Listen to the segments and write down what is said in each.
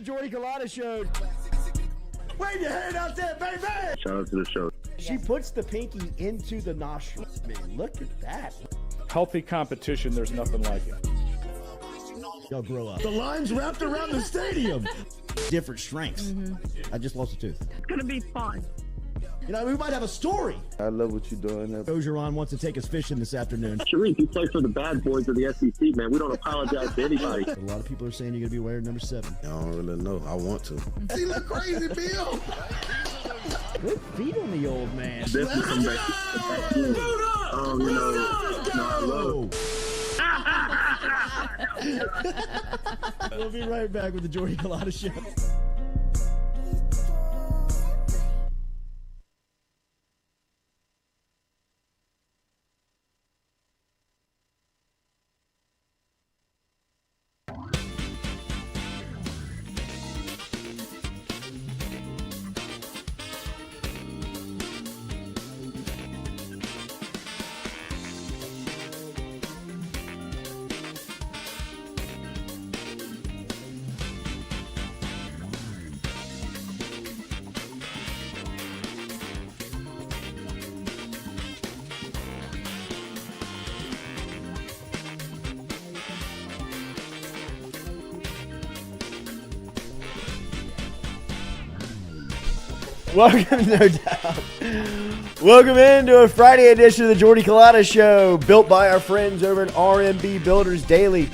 the Jordy Culotta Show. Wave your hand out there, baby! Shout out to the show. She puts the pinky into the nostril. Man, look at that. Healthy competition, there's nothing like it. Y'all grow up. The line's wrapped around the stadium. Different strengths. Mm-hmm. I just lost a tooth. It's going to be fun. You know, we might have a story. I love what you're doing. Ogeron wants to take us fishing this afternoon. Reese, you play for the bad boys of the SEC, man. We don't apologize to anybody. A lot of people are saying you're going to be wearing number 7. I don't really know. I want to. He look crazy, Bill. Good feet on the old man. Definitely come back. I love. We'll be right back with the Jordy Culotta Show. Welcome, no doubt. Welcome into a Friday edition of the Jordy Culotta Show, built by our friends over at RMB Builders Daily.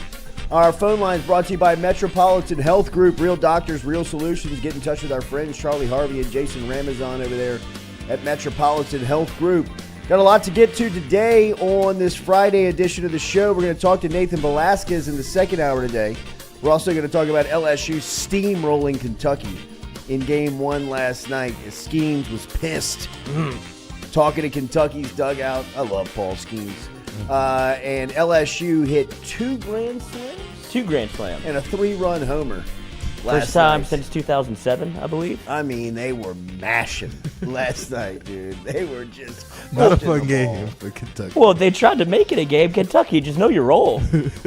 Our phone line is brought to you by Metropolitan Health Group, Real Doctors, Real Solutions. Get in touch with our friends Charlie Harvey and Jason Ramazan over there at Metropolitan Health Group. Got a lot to get to today on this Friday edition of the show. We're going to talk to Nathan Velasquez in the second hour today. We're also going to talk about LSU steamrolling Kentucky in game 1 last night. Schemes was pissed. Talking to Kentucky's dugout. I love Paul Schemes. And LSU hit 2 grand slams? 2 grand slams. And a 3-run homer. First time since 2007, I believe. I mean, they were mashing last night, dude. They were just not a fun game for Kentucky. Well, they tried to make it a game. Kentucky, just know your role.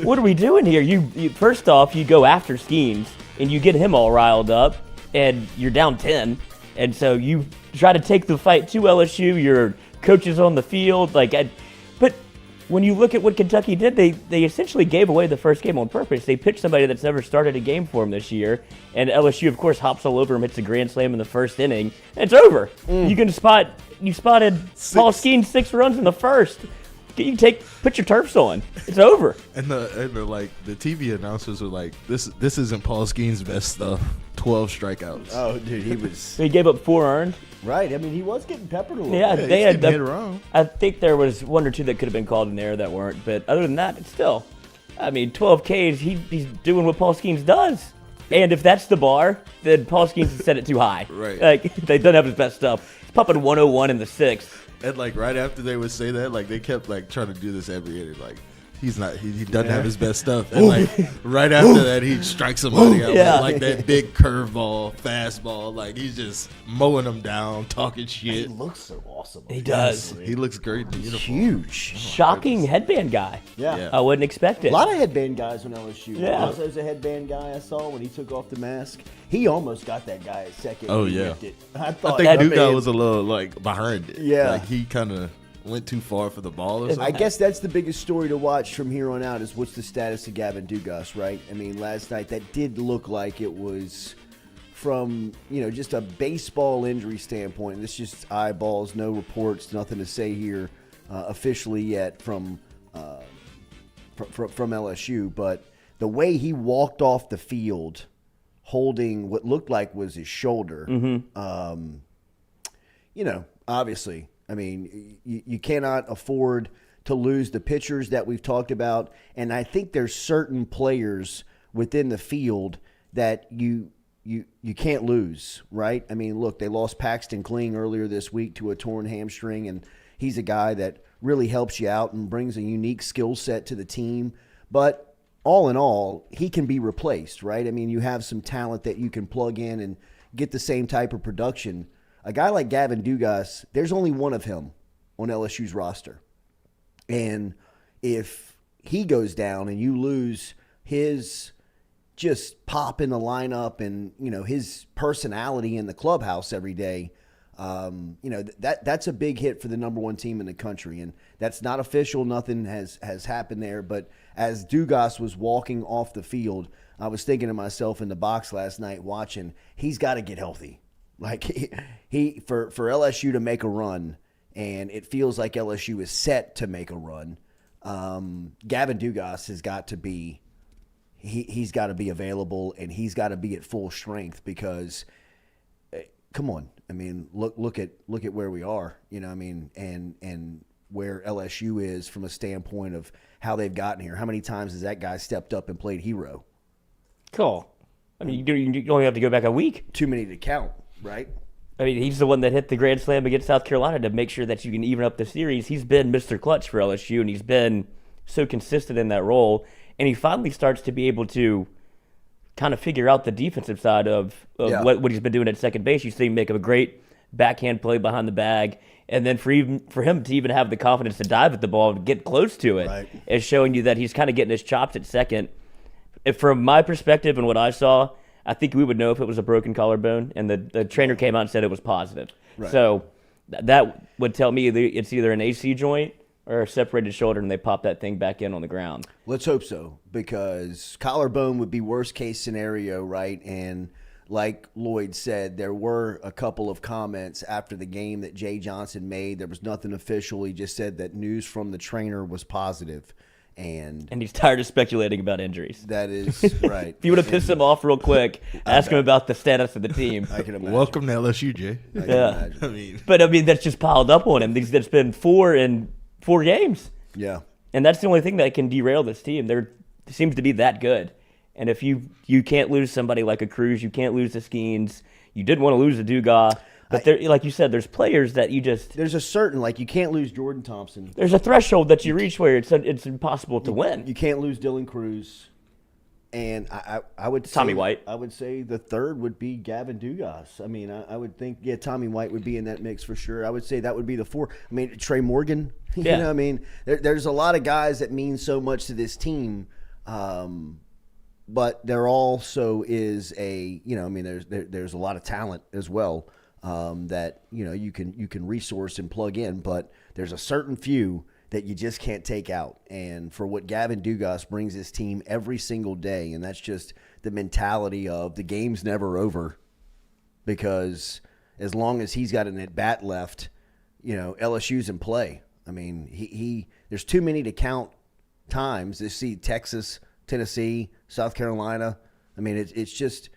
What are we doing here? You first off, you go after Schemes, and you get him all riled up, and you're down 10. And so you try to take the fight to LSU. Your coaches on the field. But when you look at what Kentucky did, they essentially gave away the first game on purpose. They pitched somebody that's never started a game for them this year. And LSU, of course, hops all over him, hits a grand slam in the first inning. And it's over. You spotted Paul Schemes 6 runs in the first. Put your turfs on. It's over. And the TV announcers were like, this isn't Paul Schemes' best stuff. 12 strikeouts. Oh, dude, he was. He gave up 4 earned. Right. I mean, he was getting peppered a little Yeah, bit. they had hit around. I think there was 1 or 2 that could have been called in there that weren't. But other than that, it's still. I mean, 12 Ks. He's doing what Paul Schemes does. And if that's the bar, then Paul Schemes has set it too high. Right. Like, they don't have his best stuff. He's pumping 101 in the 6th. And right after they would say that, they kept trying to do this every inning. He doesn't have his best stuff. And right after that, he strikes somebody out with that big curveball, fastball. He's just mowing them down, talking shit. He looks so awesome. He does. He looks great in the uniform. Huge. Shocking headband guy. Yeah. I wouldn't expect it. A lot of headband guys on LSU. Yeah. Also, there's a headband guy I saw when he took off the mask. He almost got that guy at second. Oh, when he yeah. whipped it. I I think that Dugas was a little behind it. Yeah. He kind of went too far for the ball or something. I guess that's the biggest story to watch from here on out is what's the status of Gavin Dugas, right? I mean, last night that did look like it was from, just a baseball injury standpoint. This is just eyeballs, no reports, nothing to say here officially yet from LSU. But the way he walked off the field holding what looked like was his shoulder, obviously, I mean, you cannot afford to lose the pitchers that we've talked about. And I think there's certain players within the field that you can't lose, right? I mean, look, they lost Paxton Kling earlier this week to a torn hamstring, and he's a guy that really helps you out and brings a unique skill set to the team. But all in all, he can be replaced, right? I mean, you have some talent that you can plug in and get the same type of production. A guy like Gavin Dugas, there's only one of him on LSU's roster. And if he goes down and you lose his just pop in the lineup and, his personality in the clubhouse every day, that's a big hit for the number one team in the country. And that's not official. Nothing has happened there. But as Dugas was walking off the field, I was thinking to myself in the box last night watching, he's got to get healthy. Like he for LSU to make a run, and it feels like LSU is set to make a run. Gavin Dugas has got to be he's got to be available, and he's got to be at full strength because come on, I mean look at where we are, and where LSU is from a standpoint of how they've gotten here. How many times has that guy stepped up and played hero? Cool. I mean, you only have to go back a week. Too many to count, right? I mean, he's the one that hit the grand slam against South Carolina to make sure that you can even up the series. He's been Mr. Clutch for LSU, and he's been so consistent in that role. And he finally starts to be able to kind of figure out the defensive side of what he's been doing at second base. You see him make a great backhand play behind the bag. And then for him to even have the confidence to dive at the ball and get close to it is showing you that he's kind of getting his chops at second. From my perspective and what I saw, I think we would know if it was a broken collarbone, and the trainer came out and said it was positive. Right. So that would tell me it's either an AC joint or a separated shoulder, and they pop that thing back in on the ground. Let's hope so, because collarbone would be worst case scenario, right? And like Lloyd said, there were a couple of comments after the game that Jay Johnson made. There was nothing official. He just said that news from the trainer was positive. And he's tired of speculating about injuries. That is right. If you want to piss him off real quick, ask him about the status of the team. I can imagine. Welcome to LSU, Jay. I can imagine. But that's just piled up on him. That's been 4 in 4 games. Yeah. And that's the only thing that can derail this team. They seems to be that good. And if you can't lose somebody like a Cruz, you can't lose the Skeens. You didn't want to lose a Dugas. But like you said, there's players that you just... There's a certain, you can't lose Jordan Thompson. There's a threshold that you reach where it's impossible to win. You can't lose Dylan Cruz. And I would say... Tommy White. I would say the third would be Gavin Dugas. I mean, I would think, Tommy White would be in that mix for sure. I would say that would be the 4. I mean, Trey Morgan. You know, I mean, there's a lot of guys that mean so much to this team. But there also is there's a lot of talent as well. That you can resource and plug in, but there's a certain few that you just can't take out. And for what Gavin Dugas brings his team every single day, and that's just the mentality of the game's never over, because as long as he's got an at bat left, LSU's in play. I mean, there's too many to count times to see Texas, Tennessee, South Carolina. I mean, it's just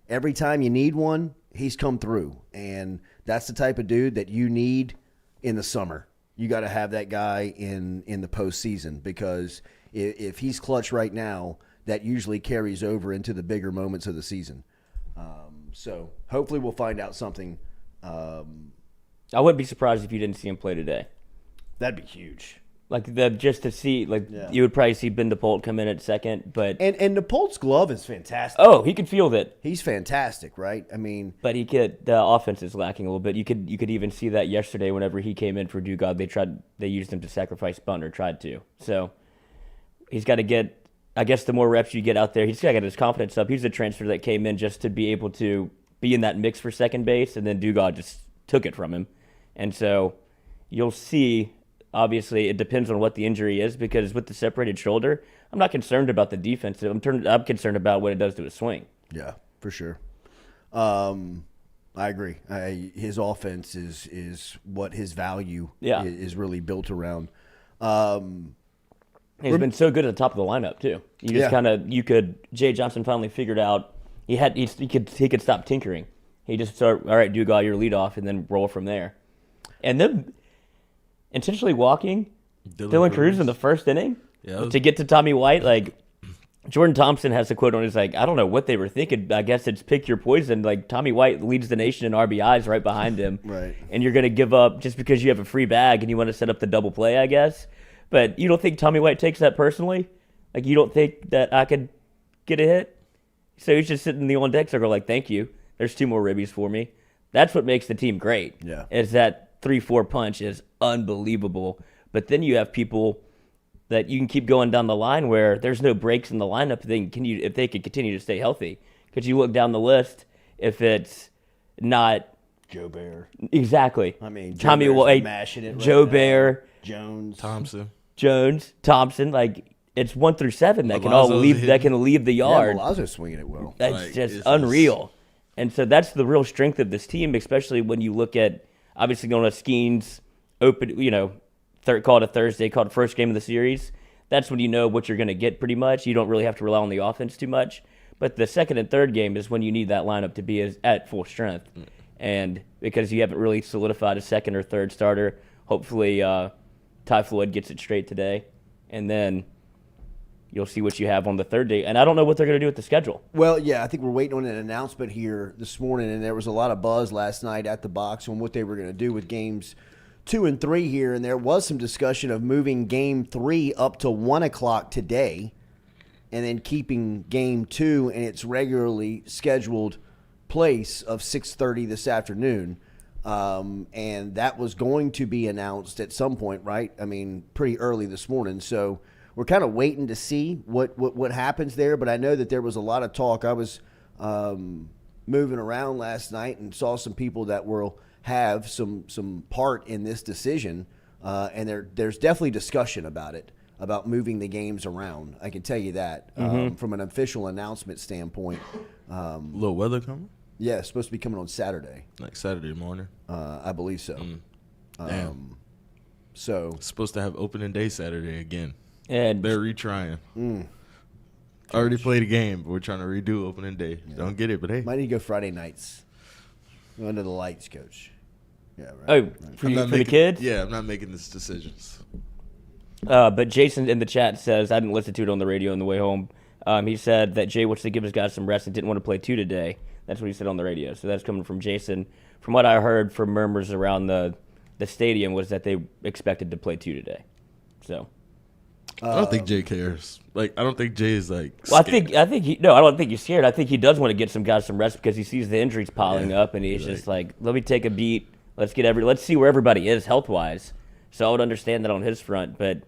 every time you need one, he's come through, and that's the type of dude that you need in the summer. You got to have that guy in the postseason, because if he's clutch right now, that usually carries over into the bigger moments of the season. So hopefully we'll find out something. I wouldn't be surprised if you didn't see him play today. That'd be huge. Just to see, you would probably see Ben DePault come in at second, but and DePault's glove is fantastic. Oh, he could feel that. He's fantastic, right? I mean, but the offense is lacking a little bit. You could even see that yesterday whenever he came in for Dugas, they used him to sacrifice bunt, or tried to. So he's got to get. I guess the more reps you get out there, he's got to get his confidence up. He's a transfer that came in just to be able to be in that mix for second base, and then Dugas just took it from him, and so you'll see. Obviously, it depends on what the injury is, because with the separated shoulder, I'm not concerned about the defense. I'm concerned about what it does to his swing. Yeah, for sure. I agree. His offense is what his value is really built around. He's been so good at the top of the lineup too. Jay Johnson finally figured out he could stop tinkering. He just started, all right, Dugas, your leadoff, and then roll from there. And then intentionally walking Dylan Cruz in the first inning to get to Tommy White. Jordan Thompson has a quote on his I don't know what they were thinking. I guess it's pick your poison. Tommy White leads the nation in RBIs right behind him. Right. And you're going to give up just because you have a free bag and you want to set up the double play, I guess. But you don't think Tommy White takes that personally? You don't think that I could get a hit? So he's just sitting in the on-deck circle thank you. There's 2 more ribbies for me. That's what makes the team great. Yeah. Is that 3-4 punch is unbelievable. But then you have people that you can keep going down the line where there's no breaks in the lineup. Then if they could continue to stay healthy? Because you look down the list, if it's not Joe Bear. Exactly. I mean, Tommy Joe Bear's White, mashing it right Joe now. Bear, Thompson. Jones, Thompson. Like it's 1 through 7 that can all Alonzo's leave. hitting. That can leave the yard. Yeah, Milazzo's swinging it well. That's Like, just it's unreal. And so that's the real strength of this team, especially when you look at obviously going to Skeens open, call it a Thursday, called first game of the series. That's when you know what you're going to get pretty much. You don't really have to rely on the offense too much. But the second and third game is when you need that lineup to be at full strength. And because you haven't really solidified a second or third starter, hopefully Ty Floyd gets it straight today. And then you'll see what you have on the third day. And I don't know what they're going to do with the schedule. Well, yeah, I think we're waiting on an announcement here this morning, and there was a lot of buzz last night at the box on what they were going to do with games 2 and 3 here, and there was some discussion of moving game 3 up to 1 o'clock today and then keeping game 2 in its regularly scheduled place of 6:30 this afternoon. And that was going to be announced at some point, right? I mean, pretty early this morning. So we're kind of waiting to see what happens there. But I know that there was a lot of talk. I was moving around last night and saw some people that will have some part in this decision. And there's definitely discussion about it, about moving the games around. I can tell you that from an official announcement standpoint. Little weather coming? Yeah, it's supposed to be coming on Saturday. Like Saturday morning. I believe so. Damn. So Supposed to have opening day Saturday again. And They're retrying. Already played a game, but we're trying to redo opening day. Don't get it, but hey. might need to go Friday nights under the lights, Coach. Yeah, right. for the kids? Yeah, I'm not making these decisions. But Jason in the chat says, I didn't listen to it on the radio on the way home. He said that Jay wants to give his guys some rest and didn't want to play 2 today. That's what he said on the radio. So that's coming from Jason. From what I heard from murmurs around the stadium was that they expected to play 2 today. So I don't think Jay cares. Like, I don't think Jay is like. well, scared. I think I don't think he's scared. I think he does want to get some guys some rest because he sees the injuries piling up, and he's just like, let me take a beat. Let's see where everybody is health wise. So I would understand that on his front, but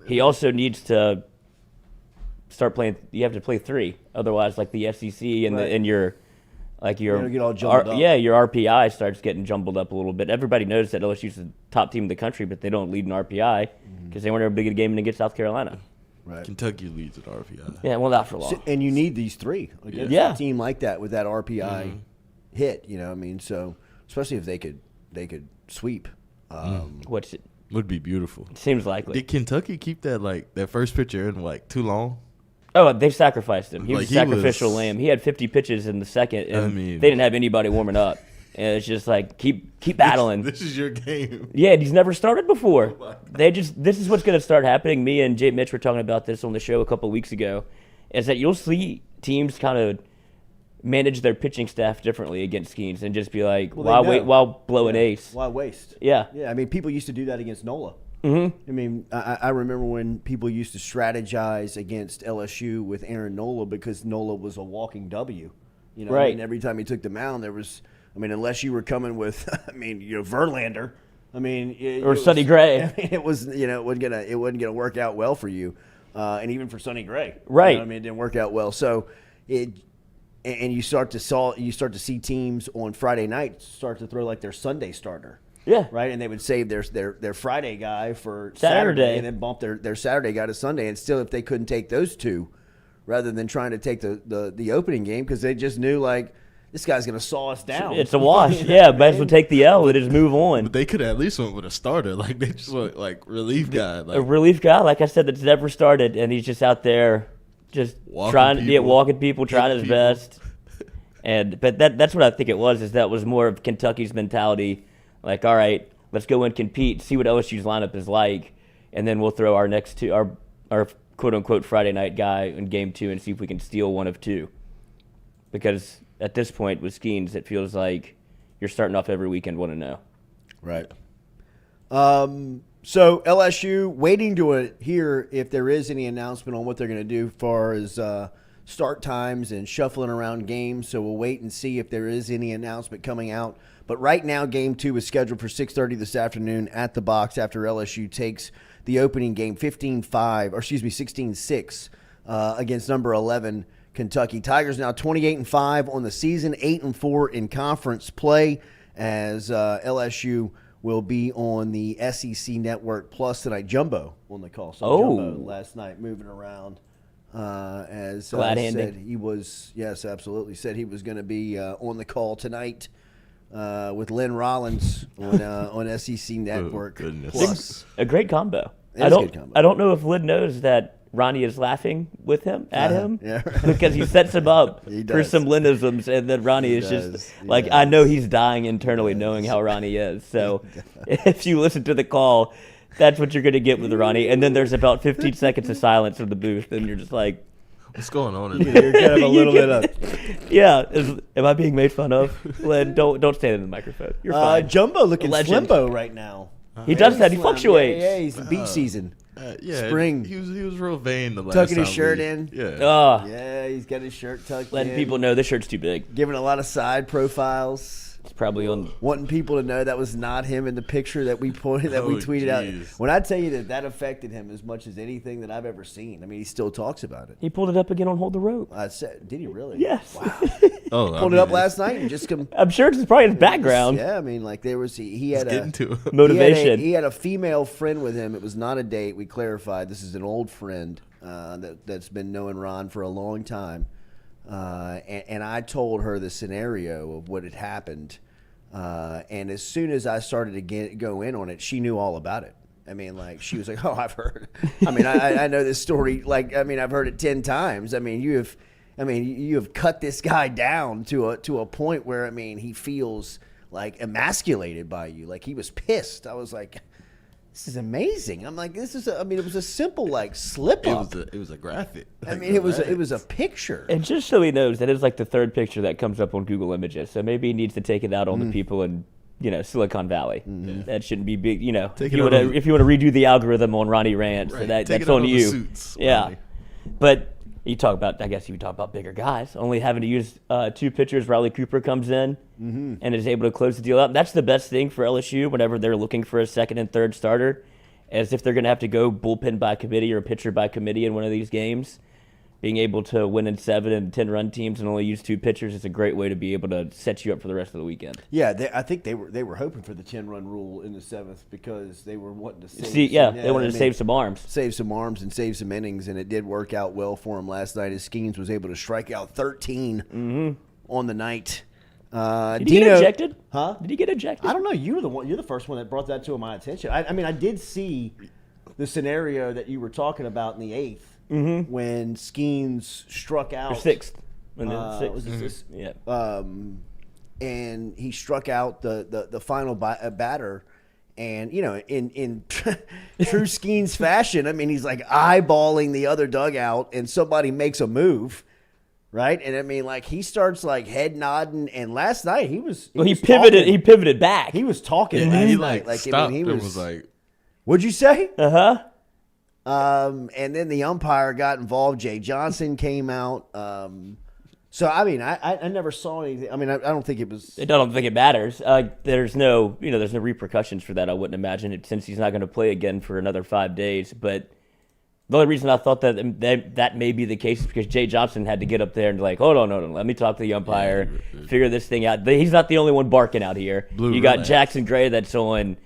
he also needs to start playing. You have to play 3, otherwise, like the SEC and your It'll get all jumbled up. your RPI starts getting jumbled up a little bit. Everybody knows that LSU's the top team in the country, but they don't lead in RPI because they weren't able to get a game in against South Carolina. Right. Kentucky leads at RPI. Yeah, well, not for long. And you need these 3 against Yeah. a team like that with that RPI hit. You know what I mean? So especially if they could sweep. Which it Would be beautiful. seems likely. Did Kentucky keep that first pitcher in like too long? Oh, they sacrificed him. He was Like, a sacrificial lamb. He had 50 pitches in the second, and I mean- they didn't have anybody warming up. And it's just like keep battling. This is your game. Yeah, and he's never started before. Oh This is what's going to start happening. Me and Jay Mitch were talking about this on the show a couple of weeks ago, is that you'll see teams kind of manage their pitching staff differently against Skeens and just be like, Well, they know. why blow an ace? Why waste? Yeah. Yeah, I mean, people used to do that against NOLA. I mean, I remember when people used to strategize against LSU with Aaron Nola because Nola was a walking W. You know, Right. I mean, every time he took the mound, there was, I mean, unless you were coming with, Verlander. I mean, Or Sonny Gray. I mean, it was, it wasn't gonna work out well for you, and even for Sonny Gray. Right. You know what I mean, it didn't work out well. So and you start to see teams on Friday night start to throw like their Sunday starter. Yeah. Right, and they would save their Friday guy for Saturday. and then bump their Saturday guy to Sunday. And still, if they couldn't take those 2, rather than trying to take the opening game, because they just knew like this guy's going to saw us down. It's a wash. Yeah, might as well take the L and just move on. But they could have at least went with a starter. Like, they just went like relief guy. A Like, relief guy, like I said, that's never started, and he's just out there just Walking trying to get people, walking people, trying hitting his people. best. But that's what I think it was, is that was more of Kentucky's mentality. Like, all right, let's go and compete, see what LSU's lineup is like, and then we'll throw our next 2, our quote unquote Friday night guy in game 2 and see if we can steal one of 2. Because at this point with Skeens, it feels like you're starting off every weekend 1-0. Right. So LSU waiting to hear if there is any announcement on what they're going to do as far as start times and shuffling around games. So we'll wait and see if there is any announcement coming out But right now, Game 2 is scheduled for 6:30 this afternoon at the Box after LSU takes the opening game 16-6 against number 11 Kentucky. Tigers now 28-5 on the season, 8-4 in conference play, as LSU will be on the SEC Network Plus tonight. Jumbo on the call. So Jumbo last night moving around. As said he was, yes, absolutely, said he was going to be on the call tonight with Lynn Rollins on SEC Network Plus. A great combo. It is a good combo. I don't know if Lynn knows that Ronnie is laughing with him at him because he sets him up for some Linnisms, and then Ronnie is just like, I know he's dying internally knowing how Ronnie is. So if you listen to the call, that's what you're going to get with Ronnie. And then there's about 15 seconds of silence from the booth, and you're just like, what's going on in You're kind of a little bit up. yeah, am I being made fun of? Lynn, don't stand in the microphone. You're fine. Jumbo looking Legend. slimbo right now. He does that. He fluctuates. Yeah, he's the beach season. Spring. He was real vain the last Tucking time. his shirt in. Yeah. Yeah, he's got his shirt tucked Letting in. people know this shirt's too big. Giving a lot of side profiles. It's probably on. Wanting people to know that was not him in the picture that we tweeted out. When I tell you that affected him as much as anything that I've ever seen. I mean, he still talks about it. He pulled it up again on Hold the Rope. I said, did he really? Yes. Wow. Pulled It up last night and just I'm sure it's probably his background. Yeah, I mean, like there was he had getting to it. Motivation. He had a female friend with him. It was not a date. We clarified. This is an old friend that's been knowing Ron for a long time. And I told her the scenario of what had happened. And as soon as I started to go in on it, she knew all about it. I mean, like, she was like, oh, I've heard. I mean, I know this story. Like, I mean, I've heard it 10 times. I mean, you have cut this guy down to a point where, I mean, he feels like emasculated by you. Like, he was pissed. I was like, this is amazing. I'm like, it was a simple, like, slip up. It was a graphic. I mean, it was a picture. And just so he knows, that is like the third picture that comes up on Google Images. So maybe he needs to take it out on the people in, Silicon Valley. That shouldn't be big. If you want to redo the algorithm on Ronnie Rant, so that's on you. Suits, yeah, Ronnie. but you talk about, I guess you talk about bigger guys only having to use two pitchers. Riley Cooper comes in and is able to close the deal out. That's the best thing for LSU whenever they're looking for a second and third starter, as if they're going to have to go bullpen by committee or pitcher by committee in one of these games. Being able to win in 7 and 10 run teams and only use two pitchers is a great way to be able to set you up for the rest of the weekend. Yeah, I think they were hoping for the 10-run rule in the 7th because they were wanting to save. They wanted to save some arms. Save some arms and save some innings, and it did work out well for him last night as Skeens was able to strike out 13 on the night. Did he get ejected? Huh? Did he get ejected? I don't know. You're the first one that brought that to my attention. I mean, I did see the scenario that you were talking about in the 8th. When Skeens struck out. Or 6th. Was it 6th? Yeah. And he struck out the final batter. And, in true Skeens fashion, I mean, he's like eyeballing the other dugout and somebody makes a move. Right? And I mean, like, he starts like head nodding. And last night he pivoted. He pivoted back. He was talking. He last night. stopped and was like, what'd you say? Uh-huh. And then the umpire got involved. Jay Johnson came out. So I mean, I never saw anything. I mean, I don't think it was. I don't think it matters. There's no repercussions for that. I wouldn't imagine since he's not going to play again for another 5 days. But the only reason I thought that may be the case is because Jay Johnson had to get up there and like, hold on, let me talk to the umpire, figure this thing out. He's not the only one barking out here. You got Jackson Gray that's on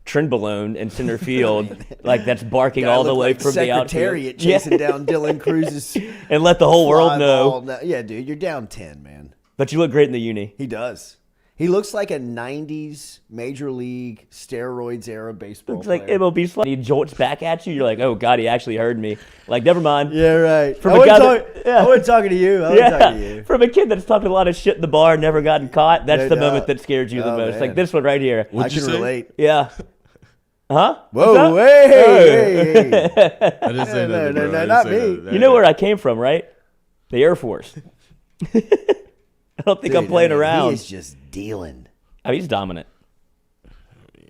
Trenbolone in center field, like that's barking all the way from the outfield. Secretariat chasing down Dylan Cruz's and let the whole world know. Yeah, dude, you're down 10, man. But you look great in the uni. He does. He looks like a 90s Major League steroids era baseball Looks player. like MLB slot. He jolts back at you. You're like, oh, God, he actually heard me. Like, never mind. Yeah, right. From I wasn't talking to you. I wasn't talking to you. From a kid that's talked a lot of shit in the bar, never gotten caught, that's the moment that scares you the most. Man. Like this one right here. I can relate. Yeah. Huh? Whoa, hey. I didn't say that. No, not me. You know where I came from, right? The Air Force. I don't think I'm playing around. He's just dealing. I mean, he's dominant.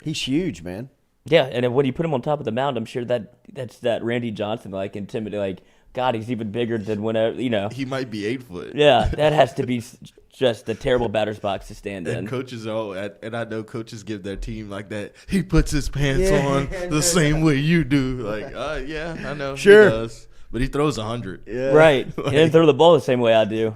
He's huge, man. Yeah, and when you put him on top of the mound, I'm sure that's that Randy Johnson, like, intimidating, like, God, he's even bigger than whenever, He might be 8 foot. Yeah, that has to be just a terrible batter's box to stand in. And coaches and I know coaches give their team like that. He puts his pants on the same way you do. Like, yeah, I know. Sure. He does. But he throws 100. Yeah. Right. He didn't throw the ball the same way I do.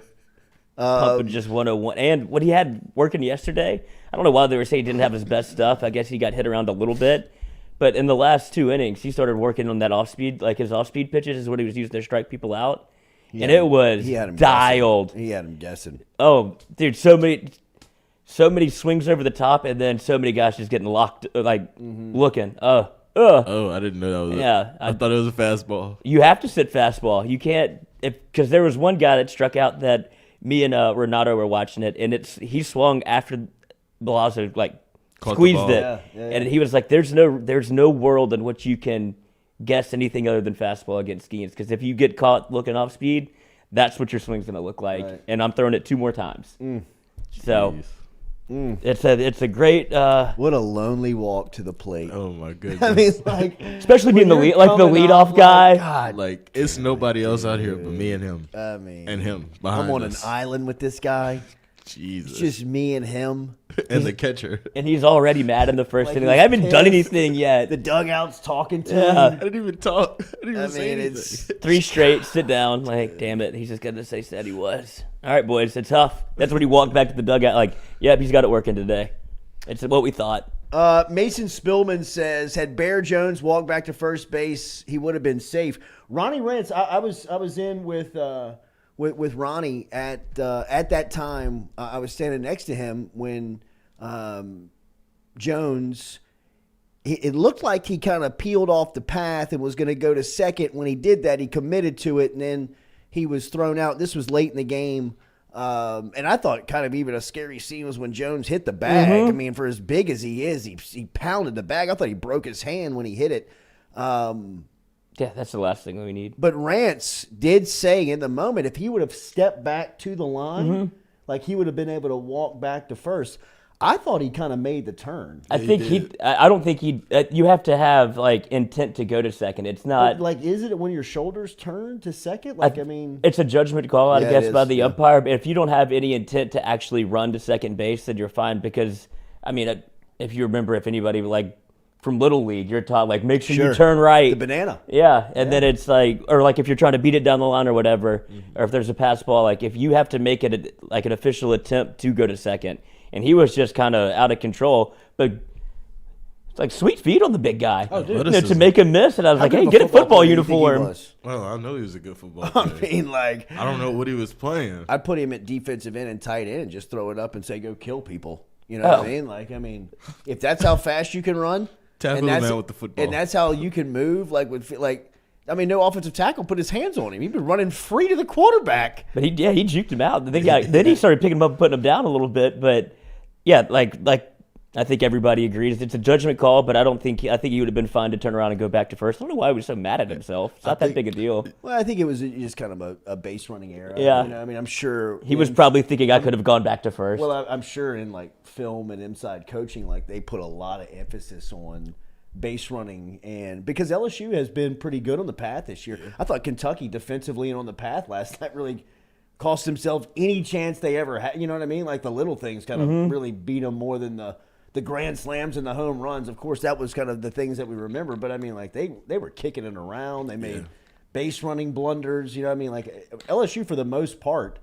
Pumping just 101. And what he had working yesterday, I don't know why they were saying he didn't have his best stuff. I guess he got hit around a little bit. But in the last 2 innings, he started working on that off-speed, like his off-speed pitches is what he was using to strike people out. It was dialed. He had him guessing. Oh, dude, so many swings over the top, and then so many guys just getting locked, looking. Oh, I didn't know that was Yeah. I thought it was a fastball. You have to sit fastball. You can't, because there was one guy that struck out that me and Renato were watching it, and he swung after Balazo, Caught the squeezed ball. it. Yeah. And he was like, there's no world in which you can guess anything other than fastball against Skeens, because if you get caught looking off speed, that's what your swing's going to look like. Right. And I'm throwing it 2 more times. So Jeez. it's a great, What a lonely walk to the plate. Oh my goodness. I mean, like, especially being the when lead, you're like the coming leadoff off, guy. God, Like, it's nobody else out here but me and him. I mean, And him behind I'm on us. an island with this guy. Jesus. It's just me and him. And the catcher. And he's already mad in the first Like, inning. Like, he's I haven't done pissed. anything yet. The dugout's talking to Yeah. him. I didn't even talk. I didn't even I say mean, anything. it's 3 straight, sit down. Like, damn it. He's just going to say said he was. All right, boys, it's tough. That's when he walked back to the dugout like, yep, he's got it working today. It's what we thought. Mason Spillman says, had Bear Jones walked back to first base, he would have been safe. Ronnie Rentz, I was in with Ronnie at that time. I was standing next to him when Jones. It looked like he kind of peeled off the path and was going to go to second. When he did that, he committed to it, and then he was thrown out. This was late in the game. And I thought kind of even a scary scene was when Jones hit the bag. I mean, for as big as he is, he pounded the bag. I thought he broke his hand when he hit it. Yeah, that's the last thing we need. But Rance did say in the moment, if he would have stepped back to the line, like he would have been able to walk back to first. I thought he kind of made the turn. I don't think he. You have to have like intent to go to second. It's not But, like, is it when your shoulders turn to second? Like, I mean, it's a judgment call, I Yeah, guess, it by is, the yeah. umpire. But if you don't have any intent to actually run to second base, then you're fine. Because I mean, if you remember, if anybody like from Little League, you're taught like make sure you turn right. the banana. Yeah, and then it's like, or like if you're trying to beat it down the line or whatever, or if there's a pass ball, like if you have to make it like an official attempt to go to second, and he was just kind of out of control, but it's like sweet feet on the big guy, to make him miss, and I was like, hey, get a football uniform. Well, I know he was a good football I player. mean, like, I don't know what he was playing. I'd put him at defensive end and tight end and just throw it up and say, go kill people. You know what I mean? Like, I mean, if that's how fast you can run, Tackle the man with the football. and that's how you can move, no offensive tackle put his hands on him. He'd been running free to the quarterback. But he juked him out. Then he started picking him up and putting him down a little bit. But yeah, like I think everybody agrees it's a judgment call. But I think he would have been fine to turn around and go back to first. I don't know why he was so mad at himself. It's not that big a deal. Well, I think it was just kind of a base running error. Yeah. You know, I mean, I'm sure He was probably thinking I could have gone back to first. Well, I'm sure in like film and inside coaching, like they put a lot of emphasis on base running, and because LSU has been pretty good on the path this year. I thought Kentucky defensively and on the path last night really cost themselves any chance they ever had. You know what I mean? Like the little things kind of really beat them more than the grand slams and the home runs. Of course, that was kind of the things that we remember. But I mean, like they were kicking it around. They made base running blunders. You know what I mean? Like LSU for the most part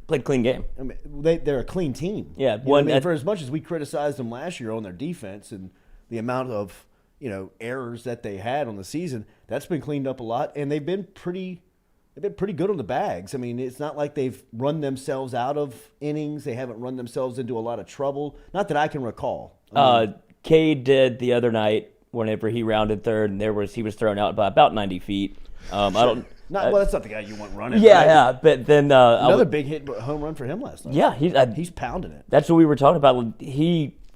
played clean game. I mean, they're a clean team. Yeah, You know what I mean, for as much as we criticized them last year on their defense and the amount of errors that they had on the season, that's been cleaned up a lot, and they've been pretty good on the bags. I mean, it's not like they've run themselves out of innings. They haven't run themselves into a lot of trouble. Not that I can recall. Cade did the other night whenever he rounded third, and he was thrown out by about 90 feet. I don't. Well, that's not the guy you want running. Yeah, right? yeah, but then another big hit home run for him last night. Yeah, he's pounding it. That's what we were talking about.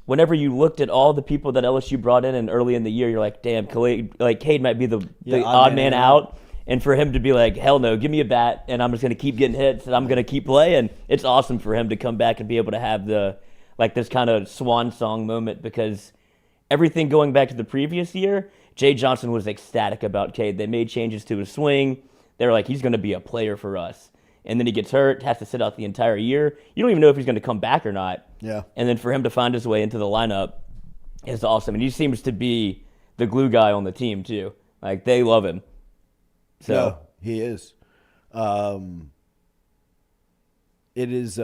Whenever you looked at all the people that LSU brought in and early in the year, you're like, damn, Cade might be the odd man out. And for him to be like, hell no, give me a bat, and I'm just going to keep getting hits, and I'm going to keep playing. It's awesome for him to come back and be able to have this kind of swan song moment, because everything going back to the previous year, Jay Johnson was ecstatic about Cade. They made changes to his swing. they're like, he's going to be a player for us. And then he gets hurt, has to sit out the entire year. You don't even know if he's going to come back or not. Yeah. And then for him to find his way into the lineup is awesome. And he seems to be the glue guy on the team, too. Like, they love him. So No, he is. It is.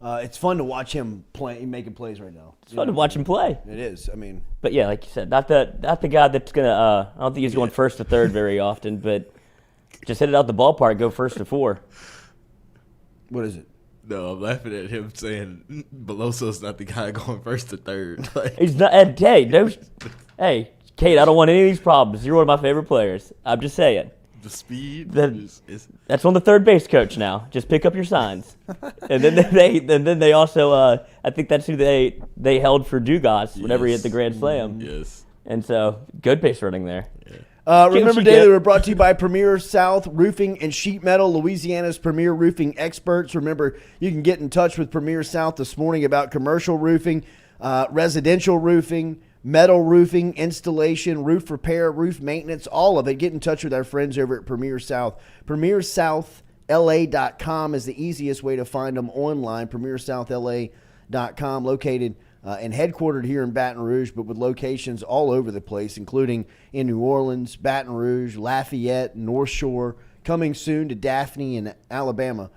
It's fun to watch him making plays right now. it's fun to watch him play. It is. I mean, But yeah, like you said, not the guy that's gonna. I don't think he's going first to third very often, but just hit it out the ballpark, go first to 4. what is it? No, I'm laughing at him saying Beloso's not the guy going first to third. Like, He's not. And hey, hey, Kate, I don't want any of these problems. You're one of my favorite players. I'm just saying. the speed is That's on the third base coach now. Just pick up your signs. And then they also. I think that's who they held for Dugas whenever he hit the grand slam. Yes. And so good base running there. Remember, she Daily, get? we're brought to you by Premier South Roofing and Sheet Metal, Louisiana's premier roofing experts. Remember, you can get in touch with Premier South this morning about commercial roofing, residential roofing, metal roofing, installation, roof repair, roof maintenance, all of it. Get in touch with our friends over at Premier South. PremierSouthLA.com is the easiest way to find them online. PremierSouthLA.com, located and headquartered here in Baton Rouge, but with locations all over the place, including in New Orleans, Baton Rouge, Lafayette, North Shore, coming soon to Daphne in Alabama.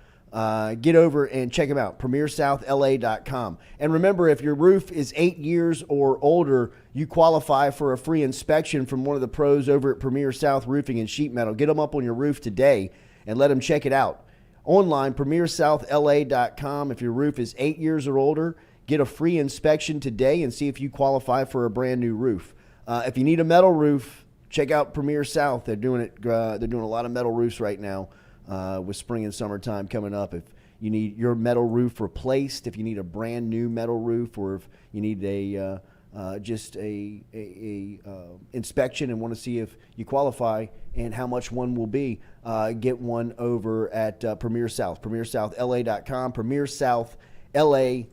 Get over and check them out, PremierSouthLA.com. And remember, if your roof is 8 years or older, you qualify for a free inspection from one of the pros over at Premier South Roofing and Sheet Metal. Get them up on your roof today and let them check it out. Online, PremierSouthLA.com. If your roof is 8 years or older, get a free inspection today and see if you qualify for a brand new roof. If you need a metal roof, check out Premier South. They're doing it. They're doing a lot of metal roofs right now with spring and summertime coming up. If you need your metal roof replaced, if you need a brand new metal roof, or if you need a inspection and want to see if you qualify and how much one will be, get one over at Premier South. PremierSouthLA.com. PremierSouthLA.com.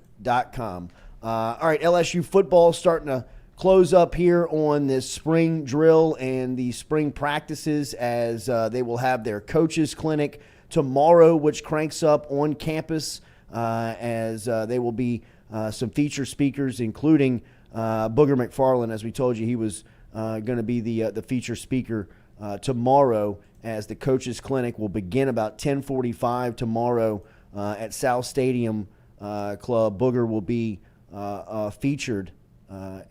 All right, LSU football starting to close up here on this spring drill and the spring practices as they will have their coaches clinic tomorrow, which cranks up on campus as they will be some feature speakers, including Booger McFarland. As we told you, he was going to be the feature speaker tomorrow, as the coaches clinic will begin about 10:45 tomorrow at South Stadium Club. Booger will be featured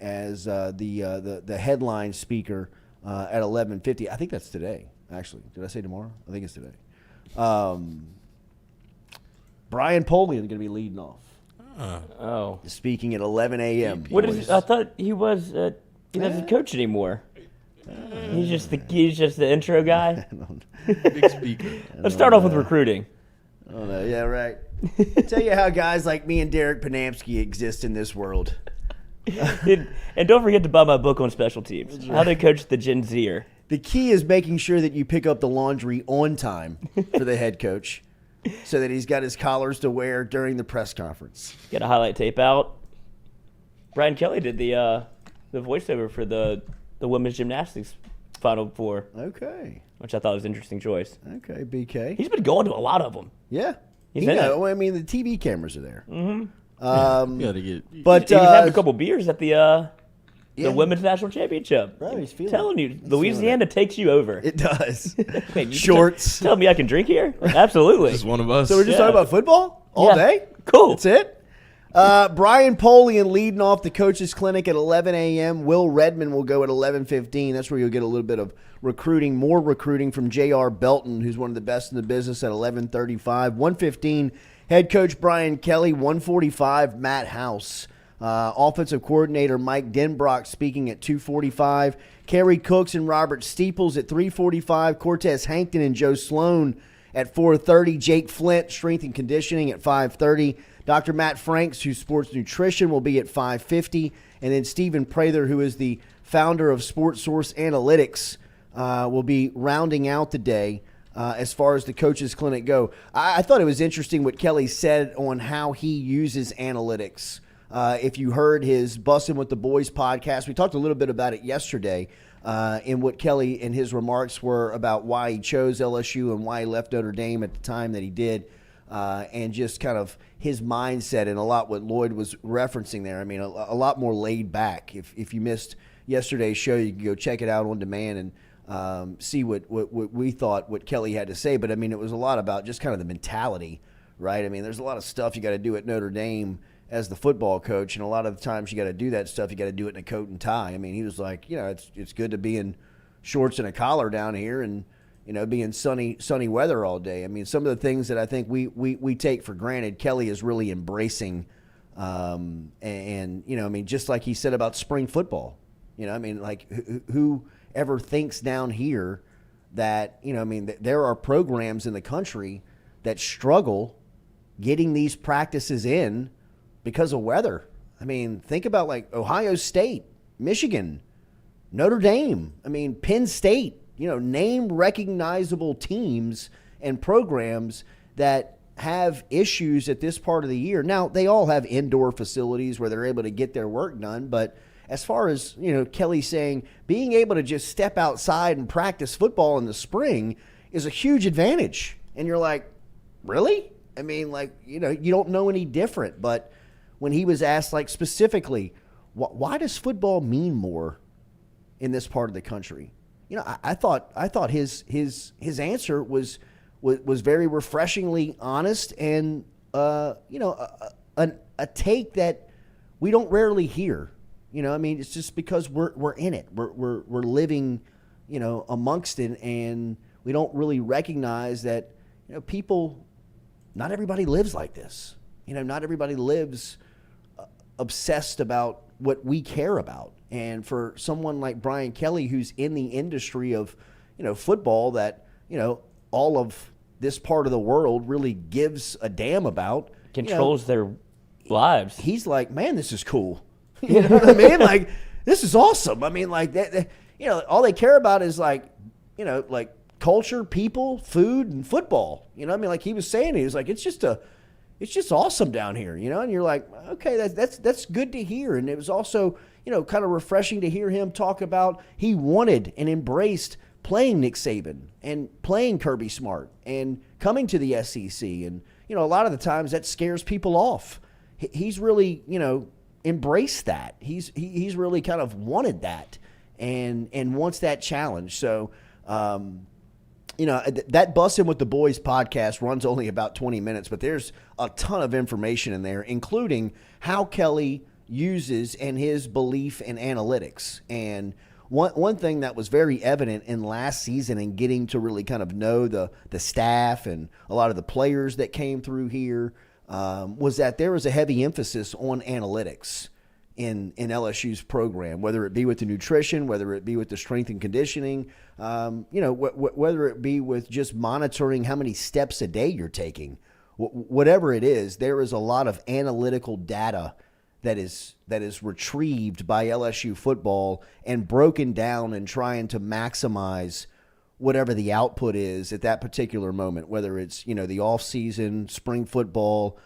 as the headline speaker at 11:50. I think that's today, actually. Did I say tomorrow? I think it's today. Brian Polian is going to be leading off. Speaking at 11 a.m. What is? I thought he was. He doesn't coach anymore. He's just the intro guy. big speaker. Let's start off with recruiting. Oh no, yeah, right. Tell you how guys like me and Derek Panamsky exist in this world. And don't forget to buy my book on special teams. How to coach the Gen Zer. The key is making sure that you pick up the laundry on time for the head coach, so that he's got his collars to wear during the press conference. Get a highlight tape out. Brian Kelly did the voiceover for the women's gymnastics Final Four. Okay. Which I thought was an interesting choice. Okay, BK. He's been going to a lot of them. Yeah. He's in it. I mean, the TV cameras are there. Mm-hmm. You gotta get. But he was having a couple beers at the women's national championship. Right, he's feeling telling it. you, Louisiana takes you over. It does. Man, you Shorts. Tell me I can drink here? Absolutely. Just one of us. So we're just talking about football all Yeah. day? Cool. That's it? Brian Polian leading off the coaches clinic at 11 a.m. Will Redmond will go at 11:15. That's where you'll get a little bit of recruiting, more recruiting from J.R. Belton, who's one of the best in the business, at 11:35. 1:15, head coach Brian Kelly. 1:45, Matt House. Offensive coordinator Mike Denbrock speaking at 2:45. Kerry Cooks and Robert Steeples at 3:45. Cortez Hankton and Joe Sloan at 4:30. Jake Flint, strength and conditioning, at 5:30. Dr. Matt Franks, who's sports nutrition, will be at 5:50. And then Stephen Prather, who is the founder of Sports Source Analytics, will be rounding out the day as far as the coaches clinic go. I thought it was interesting what Kelly said on how he uses analytics. If you heard his Bussin' with the Boys podcast, we talked a little bit about it yesterday. in what Kelly and his remarks were about why he chose LSU and why he left Notre Dame at the time that he did, and just kind of his mindset and a lot what Lloyd was referencing there. I mean, a lot more laid back. If you missed yesterday's show, you can go check it out on demand and see what we thought, what Kelly had to say. But, I mean, it was a lot about just kind of the mentality, right? I mean, there's a lot of stuff you got to do at Notre Dame as the football coach, and a lot of the times you got to do that stuff, you got to do it in a coat and tie. I mean, he was like, it's good to be in shorts and a collar down here and, be in sunny weather all day. I mean, some of the things that I think we take for granted, Kelly is really embracing, and I mean, just like he said about spring football, I mean, like who ever thinks down here that, I mean, there are programs in the country that struggle getting these practices in because of weather. I mean, think about like Ohio State, Michigan, Notre Dame, I mean, Penn State, name recognizable teams and programs that have issues at this part of the year. Now, they all have indoor facilities where they're able to get their work done, but as far as, Kelly saying being able to just step outside and practice football in the spring is a huge advantage. And you're like, really? I mean, like, you don't know any different, but when he was asked, like, specifically, why does football mean more in this part of the country? I thought his answer was very refreshingly honest and a take that we don't rarely hear. I mean, it's just because we're in it, we're living, amongst it, and we don't really recognize that people. Not everybody lives like this. Not everybody lives obsessed about what we care about. And for someone like Brian Kelly, who's in the industry of, football that, all of this part of the world really gives a damn about. Controls their lives. He's like, man, this is cool. You know what I mean? Like, this is awesome. I mean, like, that, all they care about is like, like culture, people, food, and football. I mean, like he was saying, he was like, it's just awesome down here, and you're like, okay, that's good to hear. And it was also, kind of refreshing to hear him talk about he wanted and embraced playing Nick Saban and playing Kirby Smart and coming to the SEC. And, a lot of the times that scares people off. He's really, embraced that. He's really kind of wanted that and wants that challenge. So, that Bussin' with the Boys podcast runs only about 20 minutes, but there's a ton of information in there, including how Kelly uses and his belief in analytics. And one thing that was very evident in last season and getting to really kind of know the staff and a lot of the players that came through here was that there was a heavy emphasis on analytics in LSU's program, whether it be with the nutrition, whether it be with the strength and conditioning, whether it be with just monitoring how many steps a day you're taking, whatever it is, there is a lot of analytical data that is retrieved by LSU football and broken down and trying to maximize whatever the output is at that particular moment, whether it's, the off season, spring football,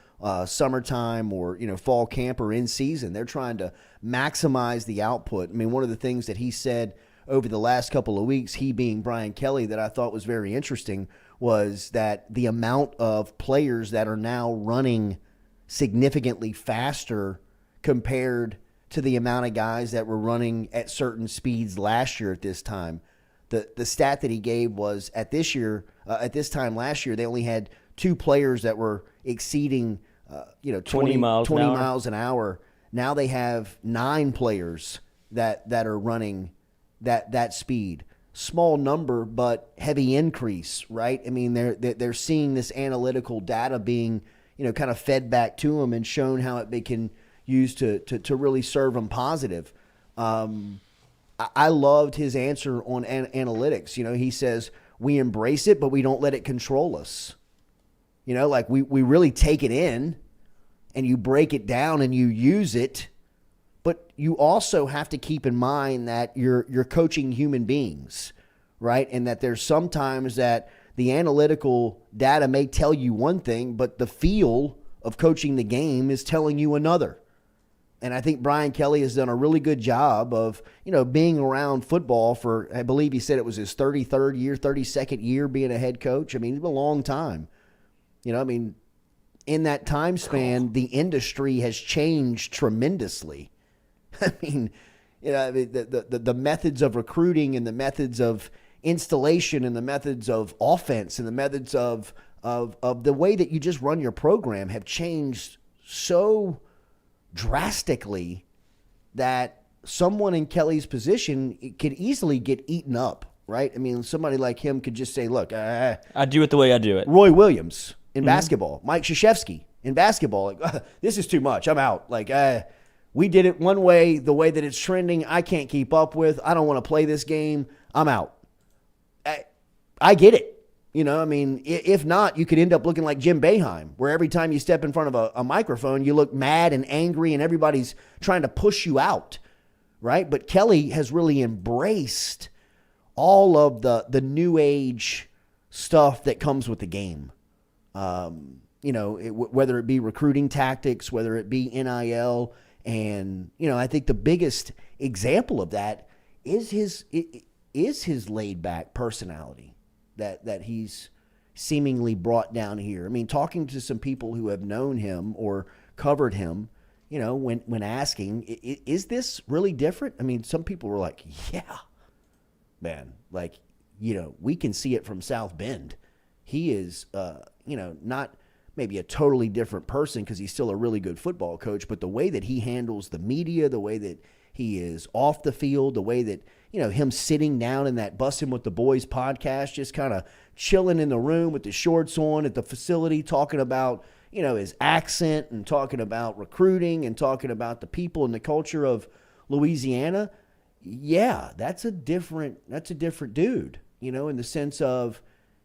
summertime, or, fall camp or in season. They're trying to maximize the output. I mean, one of the things that he said over the last couple of weeks, he being Brian Kelly, that I thought was very interesting was that the amount of players that are now running significantly faster compared to the amount of guys that were running at certain speeds last year at this time. The stat that he gave was at this time last year, they only had 2 players that were exceeding 20 miles an hour. Now they have 9 players that are running that speed. Small number, but heavy increase, right? I mean, they're seeing this analytical data being, kind of fed back to them and shown how it can use to really serve them positive. I loved his answer on analytics. He says we embrace it, but we don't let it control us. Like we really take it in and you break it down and you use it, but you also have to keep in mind that you're coaching human beings, right? And that there's sometimes that the analytical data may tell you one thing, but the feel of coaching the game is telling you another. And I think Brian Kelly has done a really good job of, being around football for, I believe he said it was his 33rd year, 32nd year being a head coach. I mean, it's been a long time. In that time span, the industry has changed tremendously. I mean, the methods of recruiting and the methods of installation and the methods of offense and the methods of the way that you just run your program have changed so drastically that someone in Kelly's position could easily get eaten up, right? I mean, somebody like him could just say, look, I do it the way I do it. Roy Williams in basketball, Mike Krzyzewski in basketball, this is too much. I'm out. We did it one way, the way that it's trending, I can't keep up with. I don't want to play this game. I'm out. I get it. If not, you could end up looking like Jim Boeheim, where every time you step in front of a microphone, you look mad and angry and everybody's trying to push you out, right? But Kelly has really embraced all of the new age stuff that comes with the game. Whether it be recruiting tactics, whether it be NIL, and, I think the biggest example of that is his laid back personality that he's seemingly brought down here. I mean, talking to some people who have known him or covered him, when asking, is this really different? I mean, some people were like, yeah, man, we can see it from South Bend. He is, not maybe a totally different person because he's still a really good football coach, but the way that he handles the media, the way that he is off the field, the way that, him sitting down in that Bussin' with the Boys podcast, just kind of chilling in the room with the shorts on at the facility, talking about, his accent and talking about recruiting and talking about the people and the culture of Louisiana. Yeah, that's a different dude, in the sense of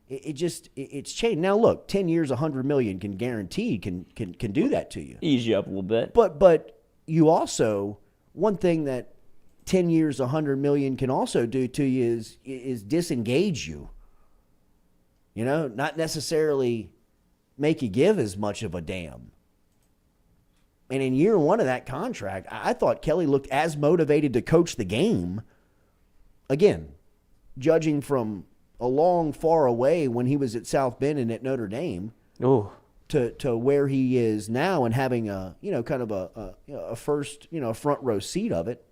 it's changed. Now look, 10 years, $100 million can guarantee can do that to you. Ease you up a little bit. But you also, one thing that 10 years, $100 million can also do to you is disengage you. Not necessarily make you give as much of a damn. And in year one of that contract, I thought Kelly looked as motivated to coach the game. Again, judging from a long far away when he was at South Bend and at Notre Dame. Oh. To where he is now and having a kind of a first front row seat of it.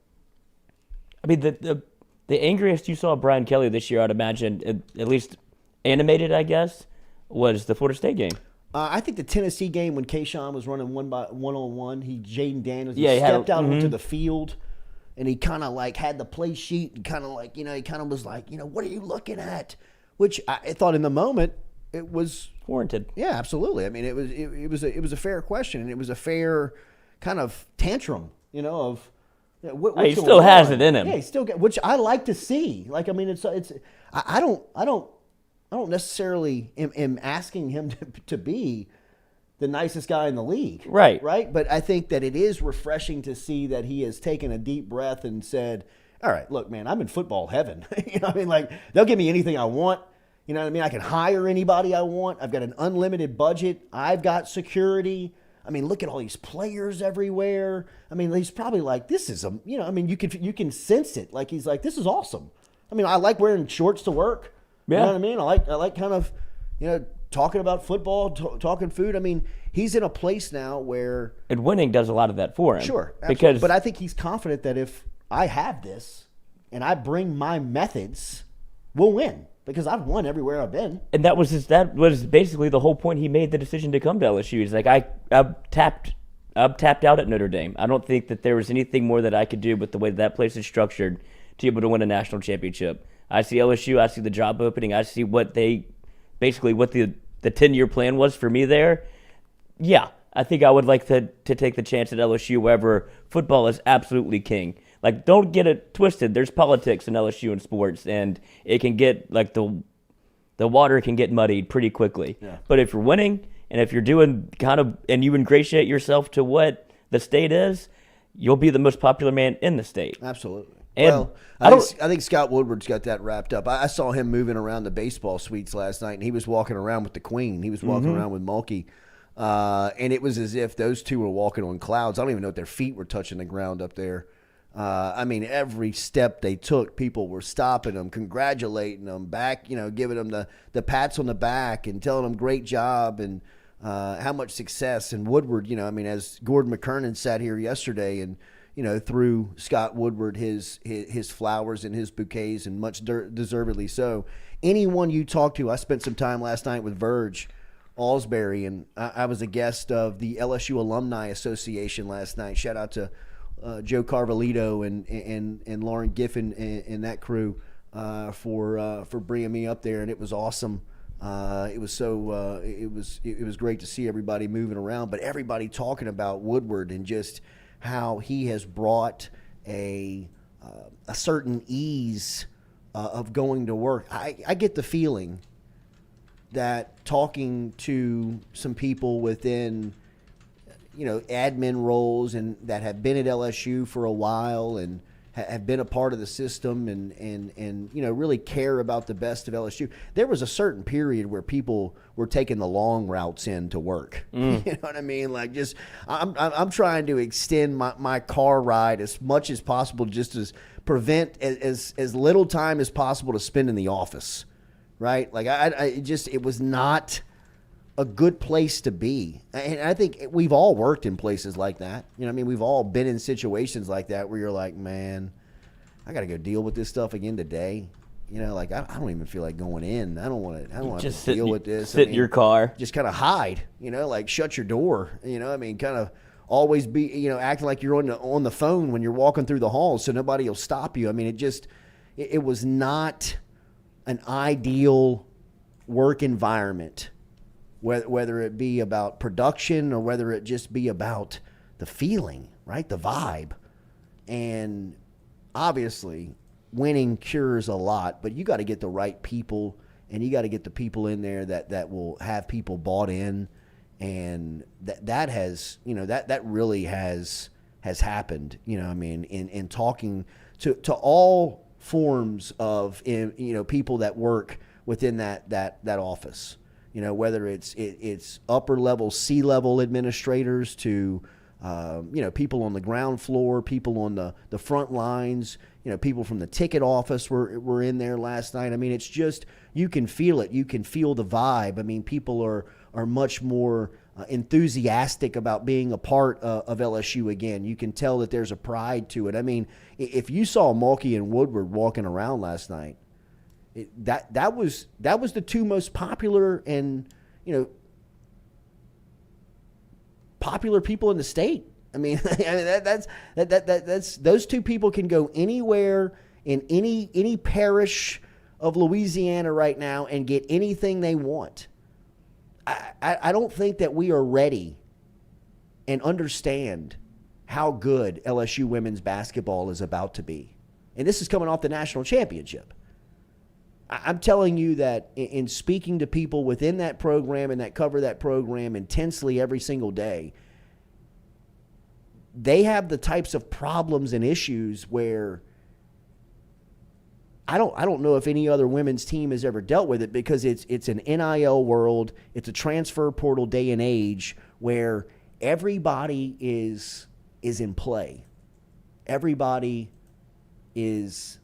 I mean, the angriest you saw Brian Kelly this year, I'd imagine, at least animated, I guess, was the Florida State game. I think the Tennessee game when Kayshawn was running one-on-one, Jaden Daniels, he stepped out onto the field and he kind of had the play sheet and kind of he kind of was like, what are you looking at? Which I thought in the moment it was warranted. Yeah, absolutely. I mean, it was a fair question and it was a fair kind of tantrum, of. He still has it in him. Yeah, he still which I like to see. I don't necessarily am asking him to be the nicest guy in the league. Right. Right? But I think that it is refreshing to see that he has taken a deep breath and said, all right, look, man, I'm in football heaven. They'll give me anything I want. You know what I mean? I can hire anybody I want. I've got an unlimited budget. I've got security. I mean, look at all these players everywhere. I mean, he's probably like, this is you can sense it. He's like, this is awesome. I mean, I like wearing shorts to work. Yeah. You know what I mean? I like kind of, talking about football, talking food. I mean, he's in a place now where. And winning does a lot of that for him. Sure. Absolutely. But I think he's confident that if I have this and I bring my methods, we'll win. Because I've won everywhere I've been. And that was basically the whole point he made the decision to come to LSU. He's like, I've tapped out at Notre Dame. I don't think that there was anything more that I could do with the way that place is structured to be able to win a national championship. I see LSU, I see the job opening, I see what the 10-year plan was for me there. Yeah, I think I would like to take the chance at LSU wherever football is absolutely king. Don't get it twisted. There's politics in LSU and sports, and it can get, the water can get muddied pretty quickly. Yeah. But if you're winning, and if you're doing and you ingratiate yourself to what the state is, you'll be the most popular man in the state. Absolutely. And I think Scott Woodward's got that wrapped up. I saw him moving around the baseball suites last night, and he was walking around with the Queen. He was walking around with Mulkey. And it was as if those two were walking on clouds. I don't even know if their feet were touching the ground up there. I mean, every step they took, people were stopping them, congratulating them, giving them the pats on the back and telling them great job and how much success. And Woodward, as Gordon McKernan sat here yesterday and, threw Scott Woodward his flowers and his bouquets, and much deservedly so. Anyone you talk to, I spent some time last night with Verge Alsbury, and I was a guest of the LSU Alumni Association last night. Shout out to Joe Carvalito and Lauren Giffen and that crew for bringing me up there, and it was awesome. It was great to see everybody moving around, but everybody talking about Woodward and just how he has brought a certain ease of going to work. I get the feeling that talking to some people within admin roles and that have been at LSU for a while and have been a part of the system and really care about the best of LSU. There was a certain period where people were taking the long routes in to work. You know what I mean? Like, just I'm trying to extend my car ride as much as possible, just to prevent as little time as possible to spend in the office, right? Like it was not a good place to be. And I think we've all worked in places like that. We've all been in situations like that where you're like, man, I got to go deal with this stuff again today. I don't even feel like going in. I don't want to deal with this. Sit in your car. Just kind of hide, shut your door, kind of always be, acting like you're on the phone when you're walking through the halls so nobody will stop you. It was not an ideal work environment, whether it be about production or whether it just be about the feeling, right? The vibe. And obviously winning cures a lot, but you got to get the right people, and you got to get the people in there that will have people bought in. And that has, that really has happened, in talking to all forms of, people that work within that office. Whether it's upper level, C-level administrators to, people on the ground floor, people on the front lines, people from the ticket office were in there last night. It's just, you can feel it. You can feel the vibe. People are much more enthusiastic about being a part of LSU again. You can tell that there's a pride to it. If you saw Mulkey and Woodward walking around last night, that was the two most popular and popular people in the state. That's those two people can go anywhere in any parish of Louisiana right now and get anything they want. I don't think that we are ready and understand how good LSU women's basketball is about to be. And this is coming off the national championship. I'm telling you that in speaking to people within that program and that cover that program intensely every single day, they have the types of problems and issues where I don't know if any other women's team has ever dealt with it, because it's an NIL world, it's a transfer portal day and age where everybody is in play. Everybody is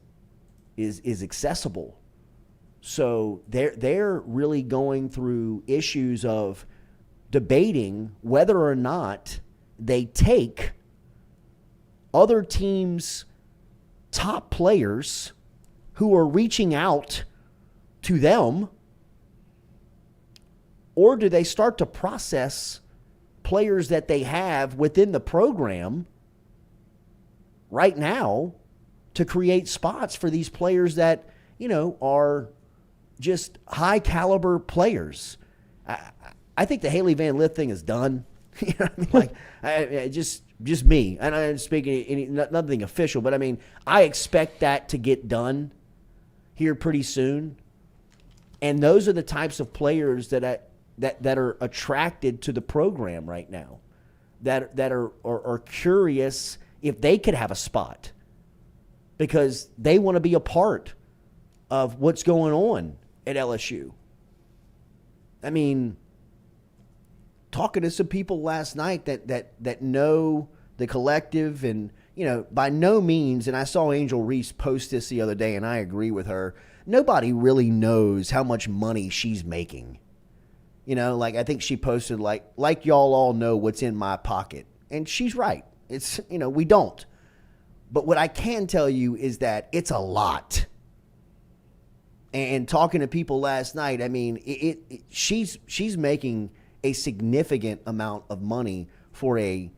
accessible. So they're really going through issues of debating whether or not they take other teams' top players who are reaching out to them, or do they start to process players that they have within the program right now to create spots for these players that, are just high caliber players. I think the Haley Van Lith thing is done. Just me, and I'm speaking nothing official, but I expect that to get done here pretty soon. And those are the types of players that are attracted to the program right now, that are curious if they could have a spot, because they want to be a part of what's going on at LSU. talking to some people last night that know the collective, and by no means, and I saw Angel Reese post this the other day, and I agree with her, nobody really knows how much money she's making. I think she posted like y'all all know what's in my pocket, and she's right. It's we don't. But what I can tell you is that it's a lot. And talking to people last night, I mean, she's making a significant amount of money for a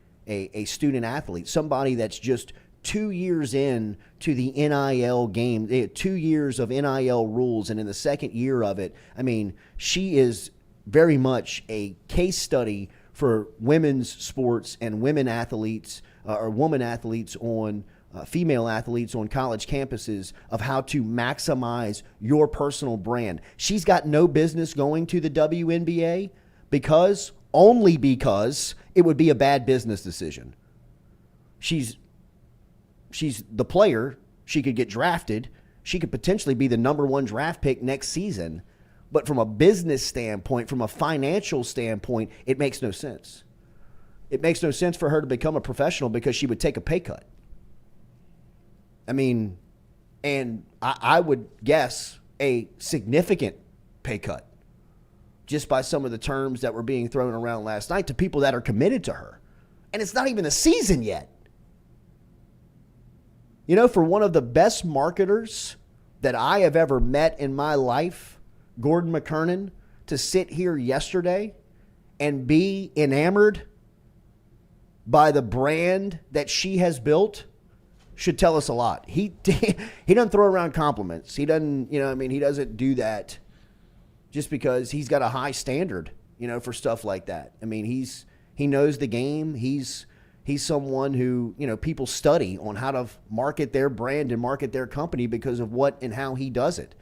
student athlete, somebody that's just 2 years in to the NIL game, 2 years of NIL rules, and in the second year of it, I mean, she is very much a case study for women's sports and women athletes or woman athletes on female athletes on college campuses of how to maximize your personal brand. She's got no business going to the WNBA only because it would be a bad business decision. She's the player. She could get drafted. She could potentially be the number 1 draft pick next season. But from a business standpoint, from a financial standpoint, it makes no sense. It makes no sense for her to become a professional because she would take a pay cut. I mean, and I would guess a significant pay cut just by some of the terms that were being thrown around last night to people that are committed to her. And it's not even a season yet. For one of the best marketers that I have ever met in my life, Gordon McKernan, to sit here yesterday and be enamored by the brand that she has built should tell us a lot. He doesn't throw around compliments. He doesn't, he doesn't do that just because he's got a high standard, for stuff like that. I mean, he knows the game. He's someone who, people study on how to market their brand and market their company because of what and how he does it.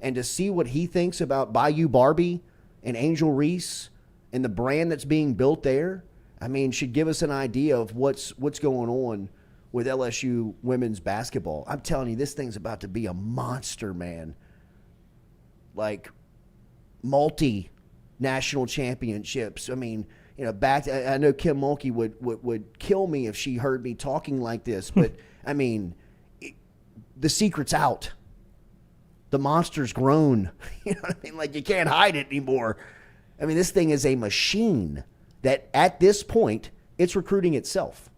And to see what he thinks about Bayou Barbie and Angel Reese and the brand that's being built there, I mean, should give us an idea of what's going on with LSU women's basketball. I'm telling you, this thing's about to be a monster, man. Like multi-national championships. I mean, I know Kim Mulkey would kill me if she heard me talking like this, but I mean, the secret's out. The monster's grown. You know what I mean? Like, you can't hide it anymore. I mean, this thing is a machine that at this point, it's recruiting itself.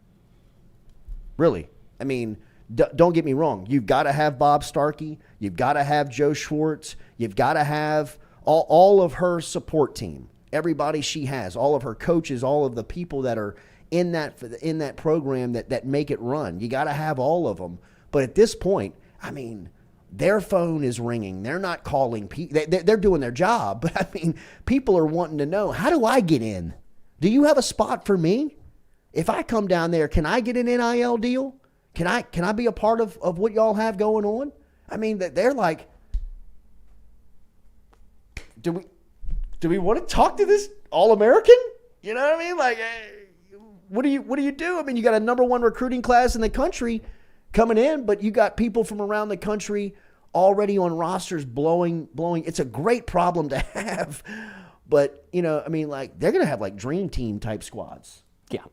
Really. I mean, don't get me wrong. You've got to have Bob Starkey. You've got to have Joe Schwartz. You've got to have all of her support team, everybody she has, all of her coaches, all of the people that are in that program that make it run. You got to have all of them. But at this point, I mean, their phone is ringing. They're not calling people. They're doing their job. But I mean, people are wanting to know, how do I get in? Do you have a spot for me? If I come down there, can I get an NIL deal? Can I be a part of what y'all have going on? I mean, they're like, do we want to talk to this All-American? You know what I mean? Like, what do you do? I mean, you got a number 1 recruiting class in the country coming in, but you got people from around the country already on rosters blowing. It's a great problem to have, but I mean, like, they're gonna have like dream team type squads. Yeah,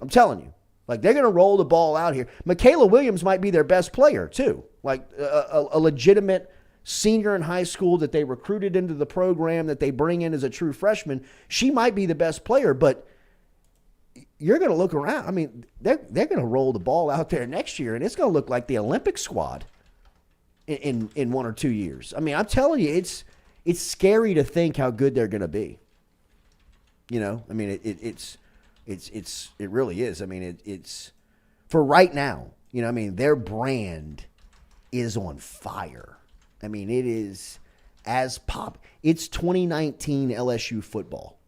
I'm telling you, like, they're gonna roll the ball out here. Michaela Williams might be their best player too, like a legitimate senior in high school that they recruited into the program that they bring in as a true freshman. She might be the best player, but you're going to look around. I mean, they're going to roll the ball out there next year, and it's going to look like the Olympic squad in 1 or 2 years. I mean, I'm telling you, it's scary to think how good they're going to be. I mean, it really is. I mean, it's for right now. I mean, their brand is on fire. I mean, it is as pop. It's 2019 LSU football.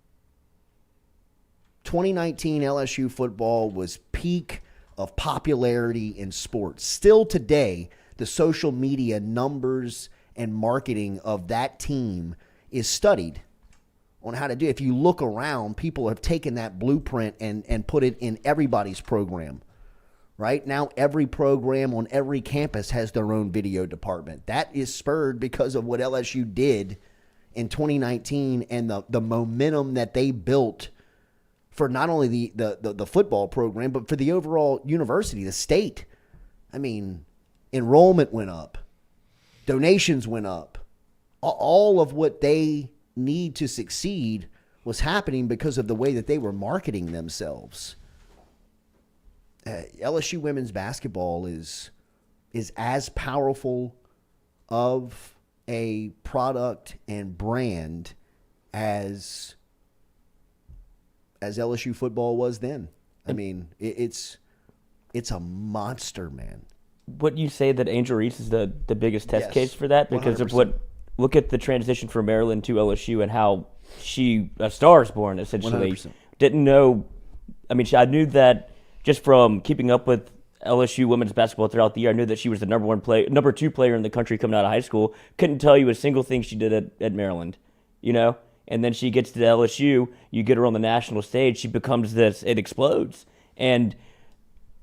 2019 LSU football was peak of popularity in sports. Still today, the social media numbers and marketing of that team is studied on how to do. If you look around, people have taken that blueprint and put it in everybody's program. Right now, every program on every campus has their own video department. That is spurred because of what LSU did in 2019 and the momentum that they built for not only the football program, but for the overall university, the state. I mean, enrollment went up. Donations went up. All of what they need to succeed was happening because of the way that they were marketing themselves. LSU women's basketball is as powerful of a product and brand as LSU football was then. I mean, it's a monster, man. Would you say that Angel Reese is the biggest test case for that? Because 100%. of look at the transition from Maryland to LSU and how a star is born, essentially. 100%. Didn't know, I mean, I knew that just from keeping up with LSU women's basketball throughout the year, I knew that she was the number 2 player in the country coming out of high school. Couldn't tell you a single thing she did at Maryland, And then she gets to LSU, you get her on the national stage, she becomes this, it explodes. And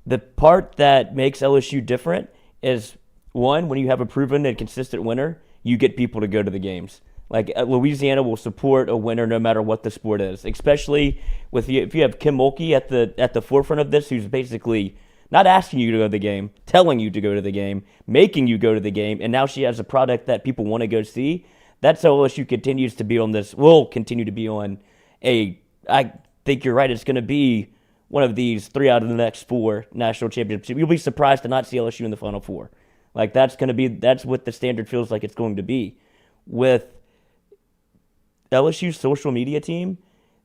the part that makes LSU different is, one, when you have a proven and consistent winner, you get people to go to the games. Like Louisiana will support a winner no matter what the sport is, especially if you have Kim Mulkey at the forefront of this, who's basically not asking you to go to the game, telling you to go to the game, making you go to the game, and now she has a product that people want to go see. That's how LSU continues to be on this. Will continue to be on I think you're right. It's going to be one of these 3 out of the next 4 national championships. You'll be surprised to not see LSU in the Final Four. Like that's what the standard feels like it's going to be. With LSU's social media team,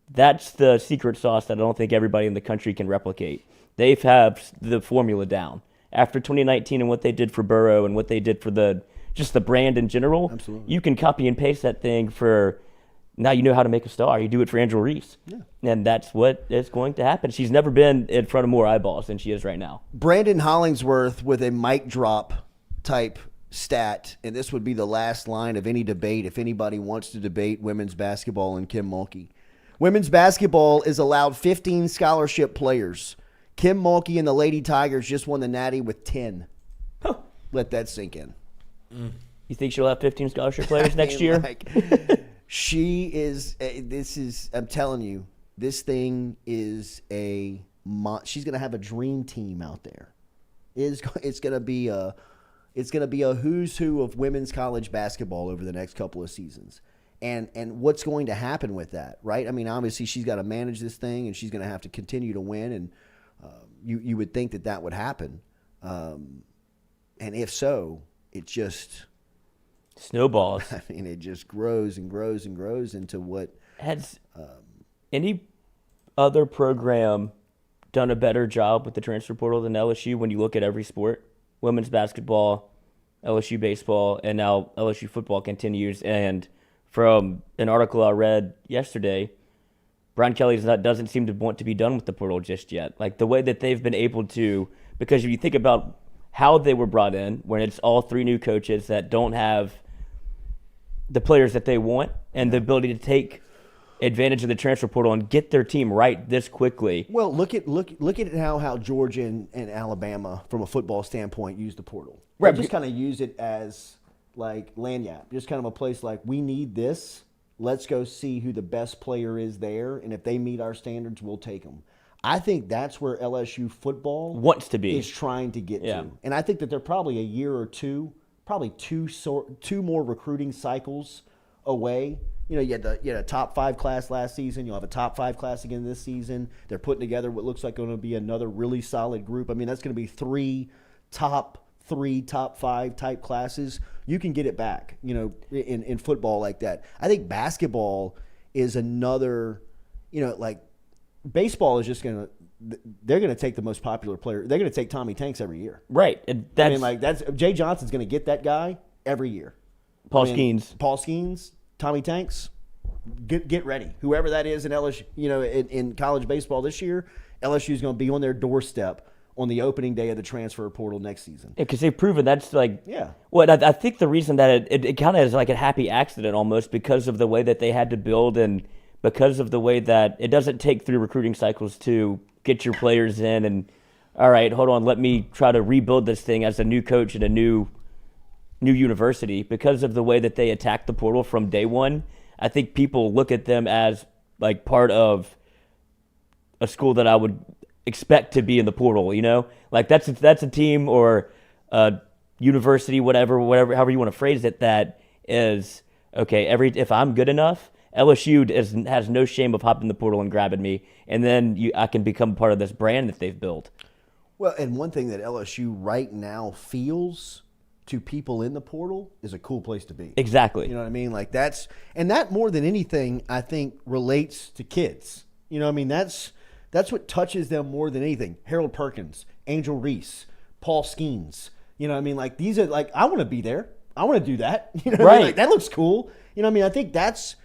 that's the secret sauce that I don't think everybody in the country can replicate. They have the formula down. After 2019 and what they did for Burrow and what they did for just the brand in general, Absolutely. You can copy and paste that thing for, now you know how to make a star. You do it for Angel Reese. Yeah. And that's what is going to happen. She's never been in front of more eyeballs than she is right now. Brandon Hollingsworth with a mic drop type stat, and this would be the last line of any debate if anybody wants to debate women's basketball and Kim Mulkey. Women's basketball is allowed 15 scholarship players. Kim Mulkey and the Lady Tigers just won the Natty with 10. Huh. Let that sink in. You think she'll have 15 scholarship players next year? She is, I'm telling you, this thing is she's going to have a dream team out there. It's going to be a who's who of women's college basketball over the next couple of seasons. And what's going to happen with that, right? I mean, obviously she's got to manage this thing and she's going to have to continue to win. And you would think that would happen. And if so, it just snowballs. I mean, it just grows and grows and grows into what. Has any other program done a better job with the transfer portal than LSU when you look at every sport? Women's basketball, LSU baseball, and now LSU football continues. And from an article I read yesterday, Brian Kelly doesn't seem to want to be done with the portal just yet. Like the way that they've been able to, because if you think about how they were brought in, when it's all 3 new coaches that don't have the players that they want and the ability to take advantage of the transfer portal and get their team right this quickly. Well, look at how Georgia and Alabama, from a football standpoint, use the portal. Right. They just kind of use it as like lanyard, just kind of a place like, we need this. Let's go see who the best player is there, and if they meet our standards, we'll take them. I think that's where LSU football wants to be, is trying to get to. And I think that they're probably a year or two, probably two more recruiting cycles away. You had a top 5 class last season. You'll have a top 5 class again this season. They're putting together what looks like going to be another really solid group. I mean, that's going to be 3 top 5 type classes. You can get it back, in football like that. I think basketball is another, like baseball is just they're going to take the most popular player. They're going to take Tommy Tanks every year. Right. That's Jay Johnson's going to get that guy every year. Paul Skeens, Tommy Tanks, get ready. Whoever that is in LSU, in college baseball this year, LSU is going to be on their doorstep on the opening day of the transfer portal next season. Yeah, because they've proven that's like. Yeah. Well, I think the reason that it kind of is like a happy accident almost because of the way that they had to build and because of the way that it doesn't take 3 recruiting cycles to get your players in and, all right, hold on, let me try to rebuild this thing as a new coach at a new university. Because of the way that they attack the portal from day one, I think people look at them as like part of a school that I would expect to be in the portal. Like that's a team or a university, whatever, however you want to phrase it. That is okay. If I'm good enough, LSU has no shame of hopping in the portal and grabbing me, and then I can become part of this brand that they've built. Well, and one thing that LSU right now feels to people in the portal is a cool place to be. Exactly. You know what I mean? Like that more than anything, I think relates to kids. You know what I mean? That's what touches them more than anything. Harold Perkins, Angel Reese, Paul Skeens. You know what I mean? Like these are like, I want to be there. I want to do that. You know what I mean? Like that looks cool. You know what I mean? I think that's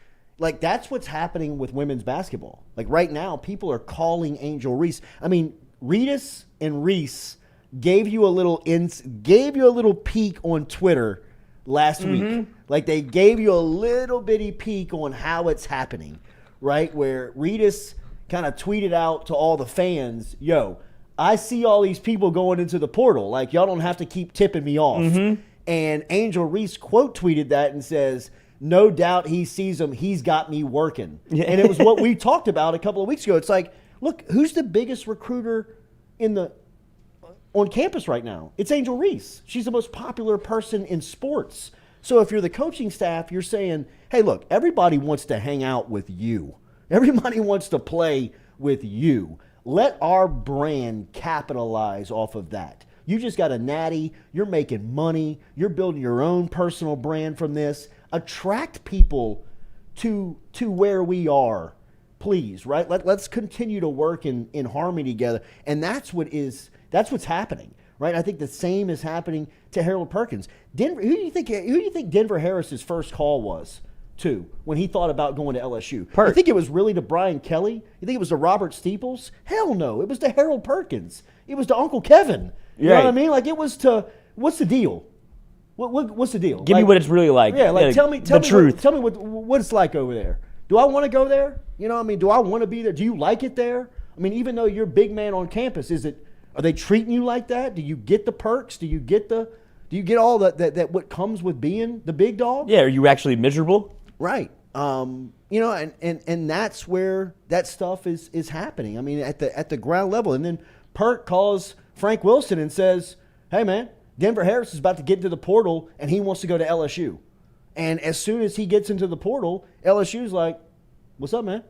what's happening with women's basketball. Like right now, people are calling Angel Reese. I mean, Reese and Reese gave you a little peek on Twitter last week. Like they gave you a little bitty peek on how it's happening, right? Where Reese kind of tweeted out to all the fans, "Yo, I see all these people going into the portal. Like y'all don't have to keep tipping me off." And Angel Reese quote tweeted that and says, "No doubt he sees them. He's got me working." And it was what we talked about a couple of weeks ago. It's like, look, who's the biggest recruiter on campus right now? It's Angel Reese. She's the most popular person in sports. So if you're the coaching staff, you're saying, hey, look, everybody wants to hang out with you. Everybody wants to play with you. Let our brand capitalize off of that. You just got a natty. You're making money. You're building your own personal brand from this. Attract people to where we are, please, right? Let's continue to work in harmony together. And that's what's happening, right? I think the same is happening to Harold Perkins. Denver, who do you think Denver Harris's first call was to when he thought about going to LSU? You think it was really to Brian Kelly? You think it was to Robert Steeples? Hell no. It was to Harold Perkins. It was to Uncle Kevin. You know what I mean? Like it was to, what's the deal? What's the deal? Give me what it's really like. Yeah, like tell me the truth. Tell me what it's like over there. Do I want to go there? You know what I mean? Do I want to be there? Do you like it there? I mean, even though you're big man on campus, are they treating you like that? Do you get the perks? Do you get all that what comes with being the big dog? Yeah, are you actually miserable? Right. And that's where that stuff is happening. I mean, at the ground level. And then Perk calls Frank Wilson and says, "Hey man, Denver Harris is about to get into the portal and he wants to go to LSU." And as soon as he gets into the portal, LSU's like, "What's up, man?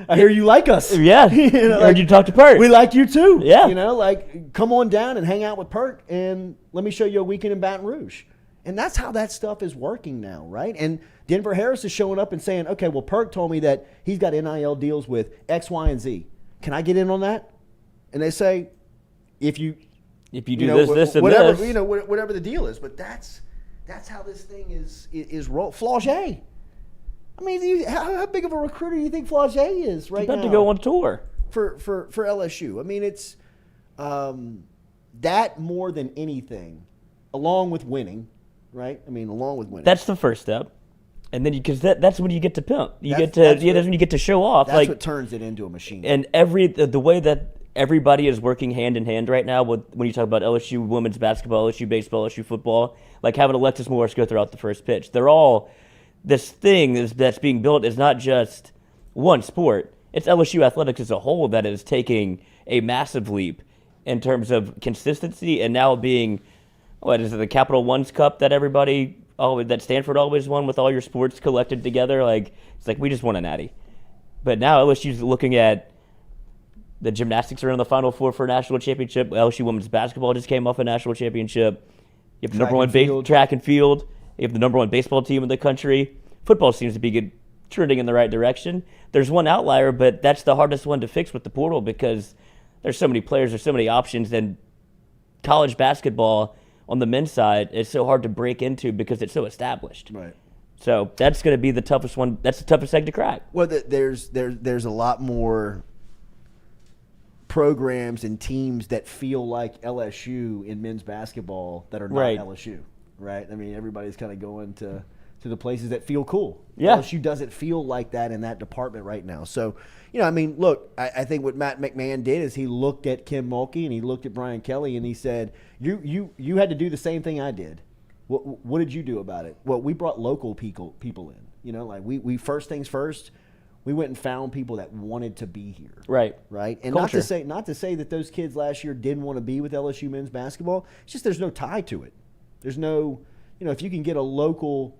I hear you like us." Yeah. Heard you talk to Perk. We like you too. Yeah. You know, like come on down and hang out with Perk and let me show you a weekend in Baton Rouge. And that's how that stuff is working now, right? And Denver Harris is showing up and saying, "Okay, well, Perk told me that he's got NIL deals with X, Y, and Z. Can I get in on that?" And they say, if you do this, and whatever, this, whatever the deal is. But that's how this thing is rolled. Flauget. I mean, how big of a recruiter do you think Flauget is right now? He's about to go on tour for LSU. I mean, it's that more than anything, along with winning, right? I mean, along with winning. That's the first step, and then because that's when you get to pimp. That's when you get to show off. That's what turns it into a machine. And the way that everybody is working hand in hand right now when you talk about LSU women's basketball, LSU baseball, LSU football, like having Alexis Morris go throughout the first pitch. They're all this thing that's being built is not just one sport. It's LSU athletics as a whole that is taking a massive leap in terms of consistency and now being, what is it, the Capital One's Cup that that Stanford always won with all your sports collected together? Like, it's like we just won a natty. But now LSU's looking at the gymnastics are in the Final Four for a national championship. LSU women's basketball just came off a national championship. You have the number one track and field. You have the number one baseball team in the country. Football seems to be trending in the right direction. There's one outlier, but that's the hardest one to fix with the portal because there's so many players, there's so many options, and college basketball on the men's side is so hard to break into because it's so established. Right. So that's going to be the toughest one. That's the toughest egg to crack. Well, there's a lot more programs and teams that feel like LSU in men's basketball that are not LSU, right? I mean, everybody's kind of going to the places that feel cool. Yeah. LSU doesn't feel like that in that department right now. So, I mean, look, I think what Matt McMahon did is he looked at Kim Mulkey and he looked at Brian Kelly and he said, you had to do the same thing I did. What did you do about it? Well, we brought local people in. Like we first things first, We went and found people that wanted to be here. Right. Right. And Culture. not to say that those kids last year didn't want to be with LSU men's basketball. It's just there's no tie to it. There's no, if you can get a local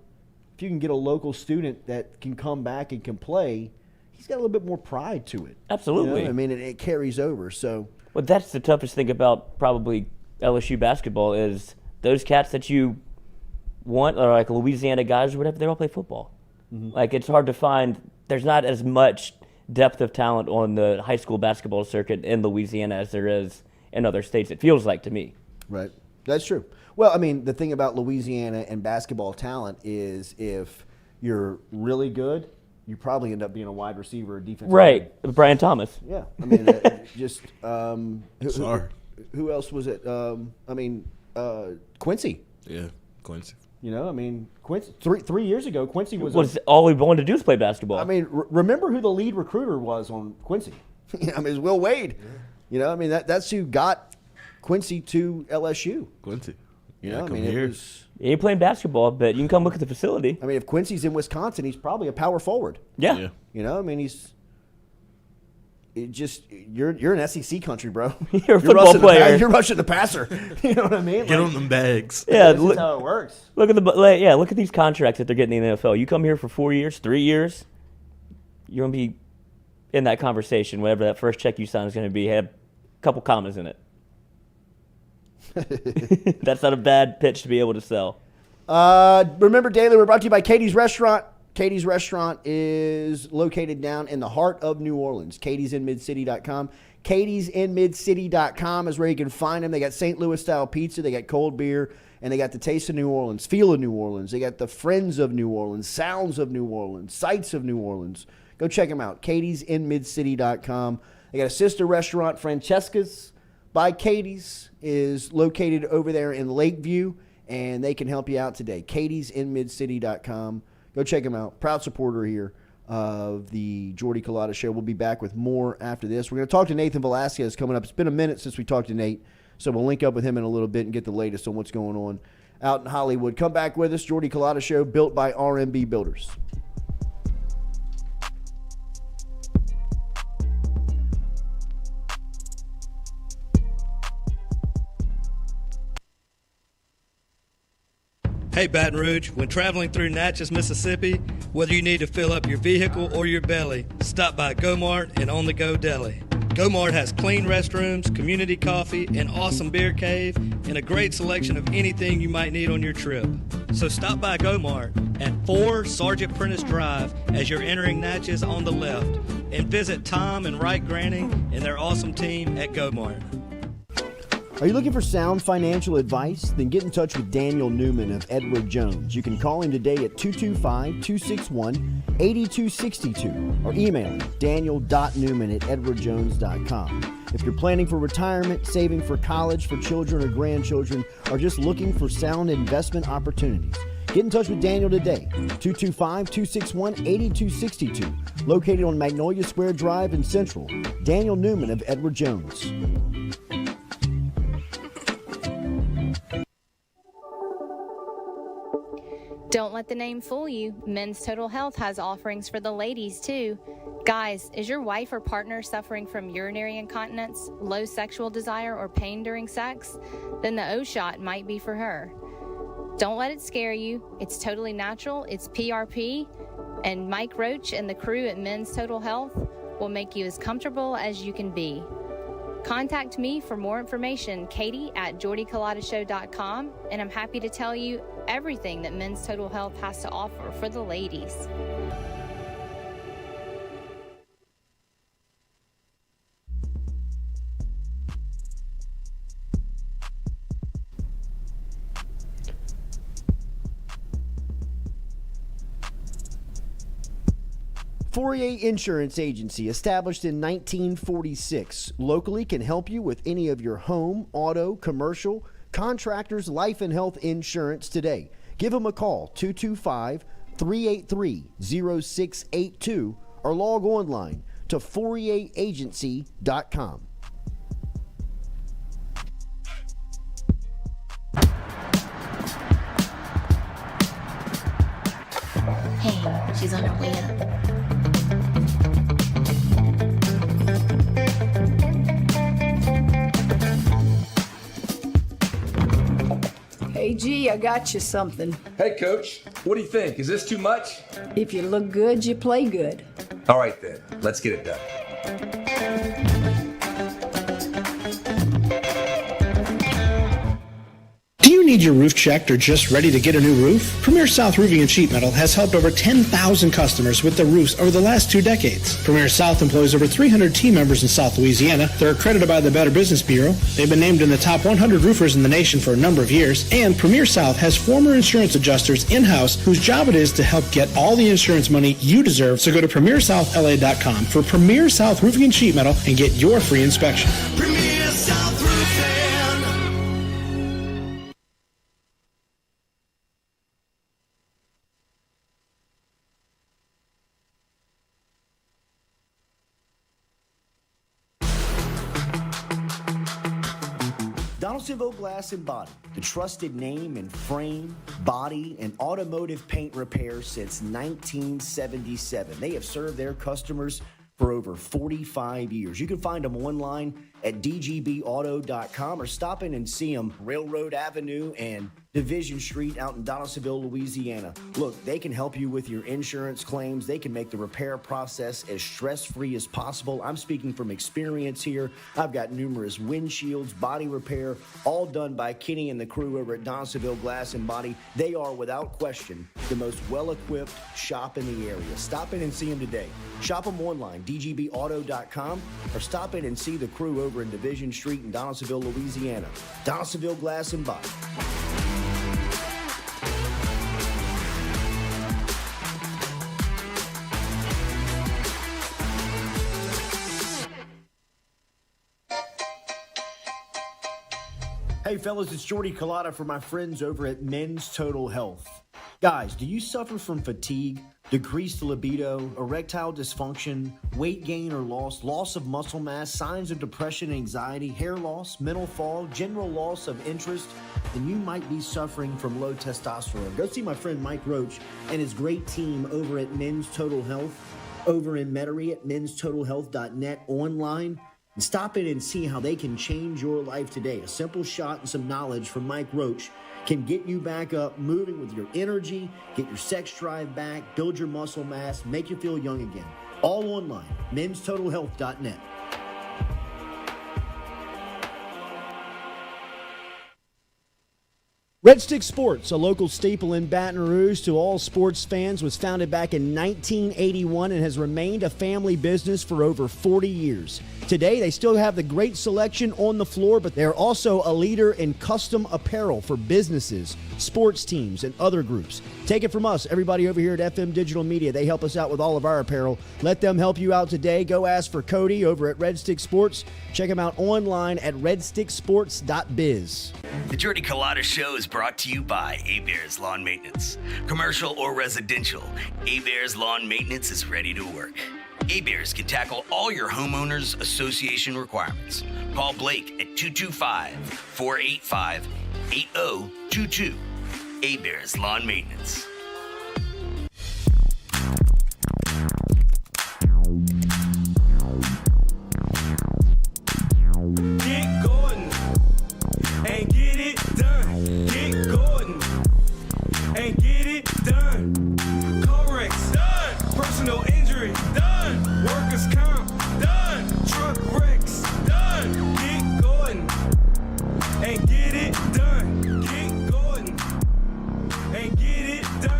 student that can come back and can play, he's got a little bit more pride to it. Absolutely. I mean, it carries over. So. Well, that's the toughest thing about probably LSU basketball is those cats that you want, or like Louisiana guys or whatever, they all play football. Mm-hmm. Like, it's hard to find. There's not as much depth of talent on the high school basketball circuit in Louisiana as there is in other states. It feels like to me. Right. That's true. Well, I mean, the thing about Louisiana and basketball talent is if you're really good, you probably end up being a wide receiver or defensive. Right. Brian Thomas. Yeah. I mean, just who else was it? Quincy. Yeah, Quincy. Quincy. Three years ago, Quincy was all we wanted to do is play basketball. I mean, remember who the lead recruiter was on Quincy? It was Will Wade. Yeah. That's who got Quincy to LSU. Quincy. It was. He ain't playing basketball, but you can come look at the facility. I mean, if Quincy's in Wisconsin, he's probably a power forward. Yeah. You're an SEC country, bro. You're a football player. You're rushing the passer. You know what I mean? Get on them bags. Yeah, this is how it works. Look at these contracts that they're getting in the NFL. You come here for 4 years, 3 years, you're gonna be in that conversation. Whatever that first check you sign is gonna be, have a couple commas in it. That's not a bad pitch to be able to sell. Remember, Daily, we're brought to you by Katie's Restaurant. Katie's Restaurant is located down in the heart of New Orleans. Katie'sInMidCity.com. Katie'sInMidCity.com is where you can find them. They got St. Louis-style pizza. They got cold beer. And they got the taste of New Orleans, feel of New Orleans. They got the friends of New Orleans, sounds of New Orleans, sights of New Orleans. Go check them out. Katie'sInMidCity.com. They got a sister restaurant, Francesca's by Katie's, is located over there in Lakeview. And they can help you out today. Katie'sInMidCity.com. Go check them out. Proud supporter here of the Jordy Culotta Show. We'll be back with more after this. We're going to talk to Nathan Velasquez coming up. It's been a minute since we talked to Nate, so we'll link up with him in a little bit and get the latest on what's going on out in Hollywood. Come back with us. Jordy Culotta Show, built by RMB Builders. Hey Baton Rouge, when traveling through Natchez, Mississippi, whether you need to fill up your vehicle or your belly, stop by Go-Mart and On The Go Deli. Go-Mart has clean restrooms, community coffee, an awesome beer cave, and a great selection of anything you might need on your trip. So stop by Go-Mart at 4 Sergeant Prentice Drive as you're entering Natchez on the left, and visit Tom and Wright Granning and their awesome team at Go-Mart. Are you looking for sound financial advice? Then get in touch with Daniel Newman of Edward Jones. You can call him today at 225-261-8262 or email him daniel.newman@edwardjones.com. If you're planning for retirement, saving for college for children or grandchildren, or just looking for sound investment opportunities, get in touch with Daniel today, 225-261-8262, located on Magnolia Square Drive in Central. Daniel Newman of Edward Jones. Don't let the name fool you. Men's Total Health has offerings for the ladies, too. Guys, is your wife or partner suffering from urinary incontinence, low sexual desire, or pain during sex? Then the O-Shot might be for her. Don't let it scare you. It's totally natural. It's PRP. And Mike Roach and the crew at Men's Total Health will make you as comfortable as you can be. Contact me for more information, Katie@JordyCulottaShow.com, and I'm happy to tell you everything that Men's Total Health has to offer for the ladies. Fourier Insurance Agency, established in 1946, locally can help you with any of your home, auto, commercial, contractors, life and health insurance today. Give them a call, 225-383-0682, or log online to FourierAgency.com. Hey, she's on her way up. Hey, G, I got you something. Hey, Coach, what do you think? Is this too much? If you look good, you play good. All right, then. Let's get it done. Do you need your roof checked or just ready to get a new roof? Premier South Roofing and Sheet Metal has helped over 10,000 customers with their roofs over the last 2 decades. Premier South employs over 300 team members in South Louisiana. They're accredited by the Better Business Bureau. They've been named in the top 100 roofers in the nation for a number of years. And Premier South has former insurance adjusters in-house whose job it is to help get all the insurance money you deserve. So go to PremierSouthLA.com for Premier South Roofing and Sheet Metal and get your free inspection. Premier South Roofing. Donaldsonville Glass and Body, the trusted name in frame, body, and automotive paint repair since 1977. They have served their customers for over 45 years. You can find them online at dgbauto.com or stop in and see them Railroad Avenue and Division Street out in Donaldsonville, Louisiana. Look, they can help you with your insurance claims. They can make the repair process as stress-free as possible. I'm speaking from experience here. I've got numerous windshields, body repair, all done by Kenny and the crew over at Donaldsonville Glass and Body. They are, without question, the most well-equipped shop in the area. Stop in and see them today. Shop them online, dgbauto.com, or stop in and see the crew over in Division Street in Donaldsonville, Louisiana. Donaldsonville Glass and Body. Hey fellas, it's Jordy Culotta for my friends over at Men's Total Health. Guys, do you suffer from fatigue, decreased libido, erectile dysfunction, weight gain or loss of muscle mass, signs of depression, anxiety, hair loss, mental fog, general loss of interest? Then you might be suffering from low testosterone. Go see my friend Mike Roach and his great team over at Men's Total Health over in Metairie at menstotalhealth.net online. And stop in and see how they can change your life today. A simple shot and some knowledge from Mike Roach can get you back up, moving with your energy, get your sex drive back, build your muscle mass, make you feel young again. All online, menstotalhealth.net. Red Stick Sports, a local staple in Baton Rouge to all sports fans, was founded back in 1981 and has remained a family business for over 40 years. Today, they still have the great selection on the floor, but they're also a leader in custom apparel for businesses, sports teams, and other groups. Take it from us, everybody over here at FM Digital Media. They help us out with all of our apparel. Let them help you out today. Go ask for Cody over at Red Stick Sports. Check him out online at redsticksports.biz. The Jordy Culotta Show is brought to you by A-Bears Lawn Maintenance. Commercial or residential, A-Bears Lawn Maintenance is ready to work. A-Bears can tackle all your homeowners association requirements. Call Blake at 225-485-8022. A-Bears Lawn Maintenance. Get Gordon and get it done. Get Gordon and get it done. Corrects done. Personal injury done. Workers' comp done. Truck wrecks done. Get Gordon and get it done. Get Gordon and get it done.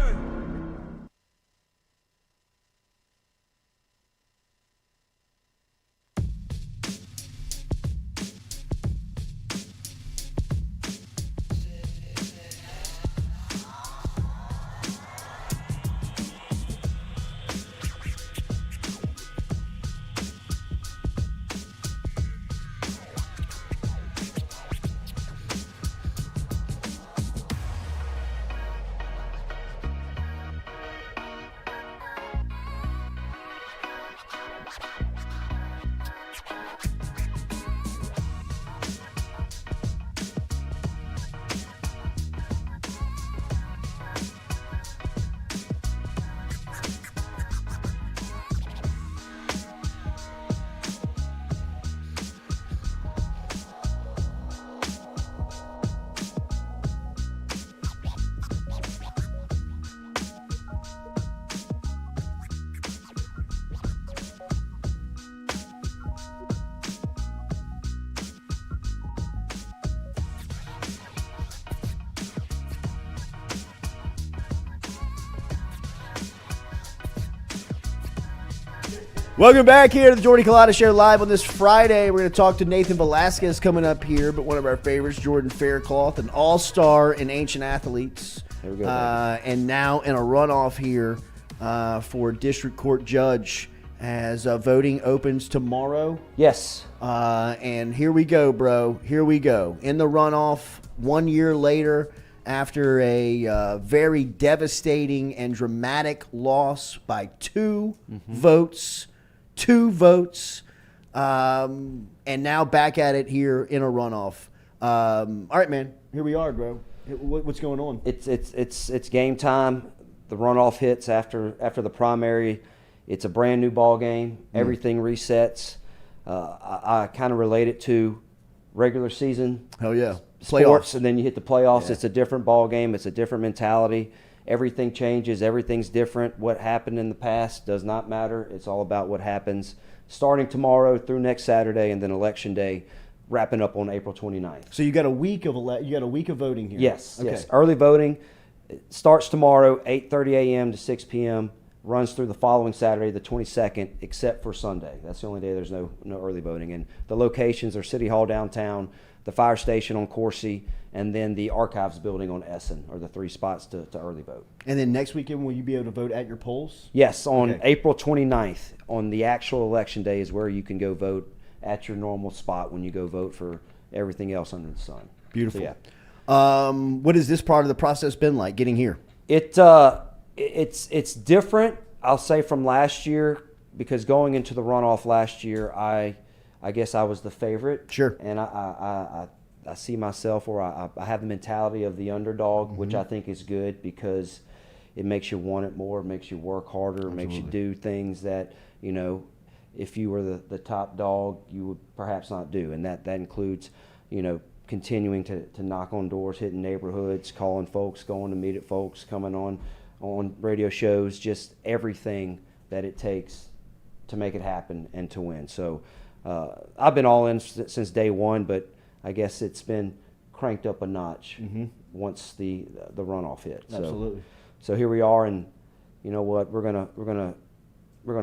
Welcome back here to the Jordy Culotta Show live on this Friday. We're going to talk to Nathan Velasquez coming up here, but one of our favorites, Jordan Faircloth, an all-star in Ancient Athletes. There we go. And now in a runoff here for District Court Judge as voting opens tomorrow. Yes. And here we go, bro. Here we go. In the runoff 1 year later, after a very devastating and dramatic loss by two votes. And now back at it here in a runoff. All right, man. Here we are, bro. What's going on? It's game time. The runoff hits after the primary. It's a brand new ball game. Everything resets. I kind of relate it to regular season. Hell yeah. Sports, and then you hit the playoffs. Yeah. It's a different ball game. It's a different mentality. Everything changes. Everything's different. What happened in the past does not matter. It's all about what happens starting tomorrow through next Saturday, and then Election Day, wrapping up on April 29th. So you got a week of voting here. Yes. Okay. Yes. Early voting starts tomorrow, 8:30 a.m. to 6 p.m. Runs through the following Saturday, the 22nd, except for Sunday. That's the only day there's no early voting. And the locations are City Hall downtown, the fire station on Coursey, and then the Archives building on Essen are the three spots to early vote. And then next weekend, will you be able to vote at your polls? Yes, on April 29th, on the actual election day, is where you can go vote at your normal spot when you go vote for everything else under the sun. Beautiful. So, yeah. What has this part of the process been like, getting here? It's different, I'll say, from last year, because going into the runoff last year, I guess I was the favorite. Sure. And I see myself, or I have the mentality of the underdog, which I think is good because it makes you want it more, it makes you work harder, it makes you do things that, if you were the top dog, you would perhaps not do. And that includes, continuing to knock on doors, hitting neighborhoods, calling folks, going to meet at folks, coming on radio shows, just everything that it takes to make it happen and to win. So I've been all in since day one, but I guess it's been cranked up a notch once the runoff hit. Absolutely. So here we are, and you know what? We're gonna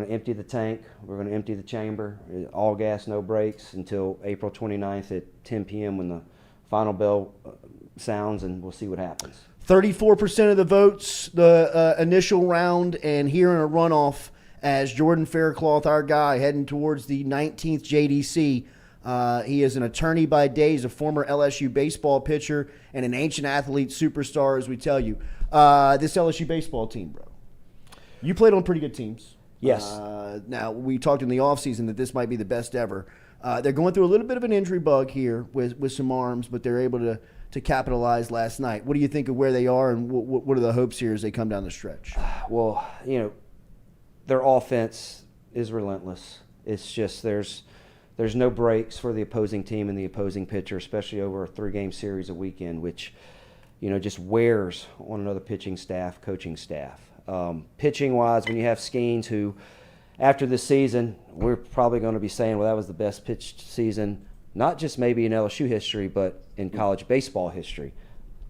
empty the tank. We're gonna empty the chamber. All gas, no brakes, until April 29th at 10 p.m. when the final bell sounds, and we'll see what happens. 34% of the votes, the initial round, and here in a runoff as Jordan Faircloth, our guy, heading towards the 19th JDC. He is an attorney by day. He's a former LSU baseball pitcher and an Ancient Athlete superstar, as we tell you. This LSU baseball team, bro, you played on pretty good teams. Yes. Now, we talked in the offseason that this might be the best ever. They're going through a little bit of an injury bug here with some arms, but they're able to capitalize last night. What do you think of where they are, and what are the hopes here as they come down the stretch? Well, their offense is relentless. It's just there's no breaks for the opposing team and the opposing pitcher, especially over a 3-game series a weekend, which just wears on another pitching staff, coaching staff. Pitching-wise, when you have Skeens, who after this season, we're probably going to be saying, well, that was the best pitched season, not just maybe in LSU history, but in college baseball history.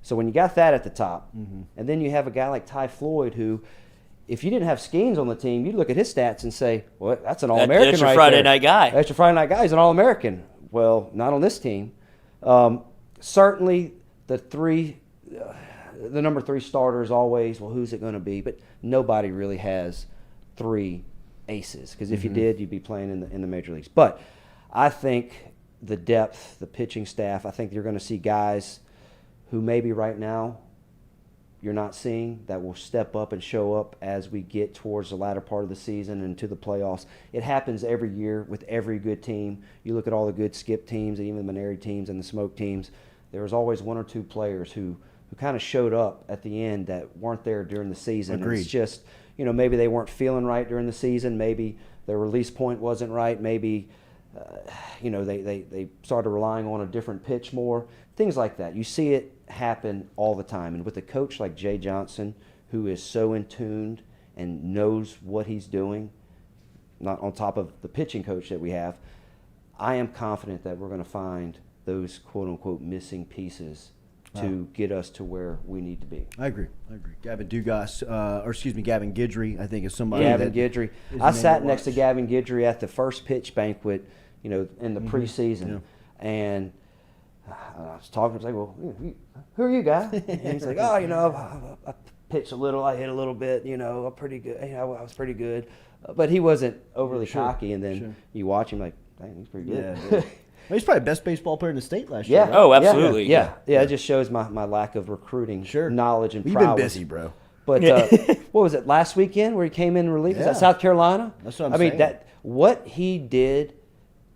So when you got that at the top, and then you have a guy like Ty Floyd, who, if you didn't have Skeens on the team, you'd look at his stats and say, well, that's an All-American that's your right Friday there. night guy. That's your Friday night guy. He's an All-American. Well, not on this team. Certainly the number 3 starter is always, well, who's it going to be? But nobody really has 3 aces, because if you did, you'd be playing in the major leagues. But I think the depth, the pitching staff, I think you're going to see guys who maybe right now you're not seeing that will step up and show up as we get towards the latter part of the season and to the playoffs. It happens every year with every good team. You look at all the good skip teams, and even the Maneri teams and the smoke teams, there was always 1 or 2 players who kind of showed up at the end that weren't there during the season. Agreed. It's just, maybe they weren't feeling right during the season. Maybe their release point wasn't right. Maybe, they started relying on a different pitch more. Things like that. You see it happen all the time. And with a coach like Jay Johnson, who is so in tune and knows what he's doing, not on top of the pitching coach that we have, I am confident that we're going to find those quote-unquote missing pieces to get us to where we need to be. I agree. Gavin Dugas, Gavin Guidry, I think is somebody. Gavin Guidry. I sat next to Gavin Guidry at the first pitch banquet, in the preseason, and I was talking. I was like, "Well, who are you, guy?" And he's like, "Oh, I pitched a little, I hit a little bit, I'm pretty good. I was pretty good," but he wasn't overly cocky. And then you watch him, like, dang, he's pretty good. Yeah. He's probably the best baseball player in the state last year. Yeah. Right? Oh, absolutely. Yeah. It just shows my lack of recruiting knowledge and You've prowess. been busy, bro. But what was it, last weekend where he came in relief? Is that South Carolina? That's what I'm saying. What he did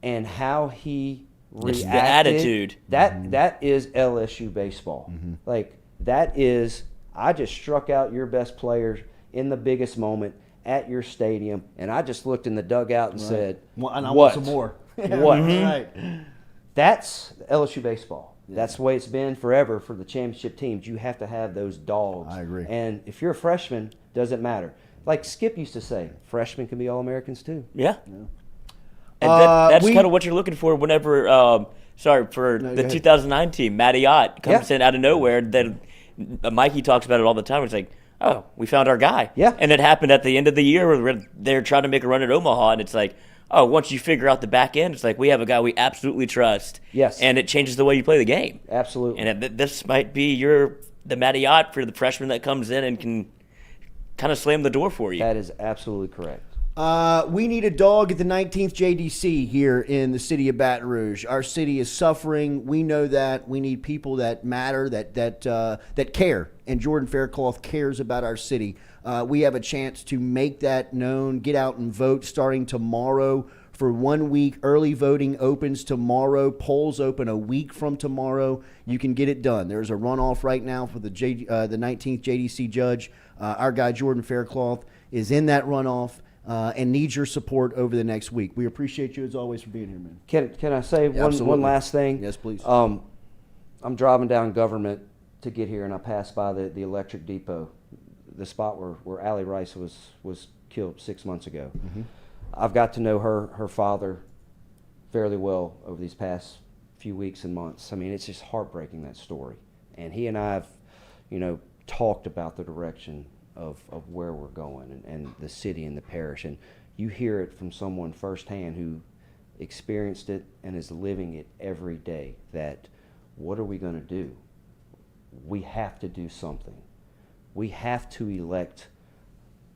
and how he reacted. The attitude. That is LSU baseball. Like, that is, I just struck out your best players in the biggest moment at your stadium, and I just looked in the dugout and said, and I want some more. What? Right. That's LSU baseball. That's the way it's been forever for the championship teams. You have to have those dogs. I agree. And if you're a freshman, doesn't matter. Like Skip used to say, freshmen can be All-Americans too. Yeah. And that's kind of what you're looking for whenever, the 2009 team, Matty Ott comes in out of nowhere. Then Mikey talks about it all the time. It's like, oh, we found our guy. Yeah. And it happened at the end of the year where they're trying to make a run at Omaha, and it's like, oh, once you figure out the back end, it's like we have a guy we absolutely trust. Yes. And it changes the way you play the game. Absolutely. And this might be the Matty Ott for the freshman that comes in and can kind of slam the door for you. That is absolutely correct. We need a dog at the 19th JDC here in the city of Baton Rouge. Our city is suffering. We know that. We need people that matter, that care. And Jordan Faircloth cares about our city. We have a chance to make that known. Get out and vote starting tomorrow for 1 week. Early voting opens tomorrow. Polls open a week from tomorrow. You can get it done. There's a runoff right now for the 19th JDC judge. Our guy Jordan Faircloth is in that runoff. And needs your support over the next week. We appreciate you as always for being here, man. Can I say one last thing? Yes, please. I'm driving down Government to get here, and I passed by the electric depot, the spot where Allie Rice was killed 6 months ago. I've got to know her father fairly well over these past few weeks and months. I mean, it's just heartbreaking, that story. And he and I have, talked about the direction of where we're going and the city and the parish. And you hear it from someone firsthand who experienced it and is living it every day, that what are we going to do? We have to do something. We have to elect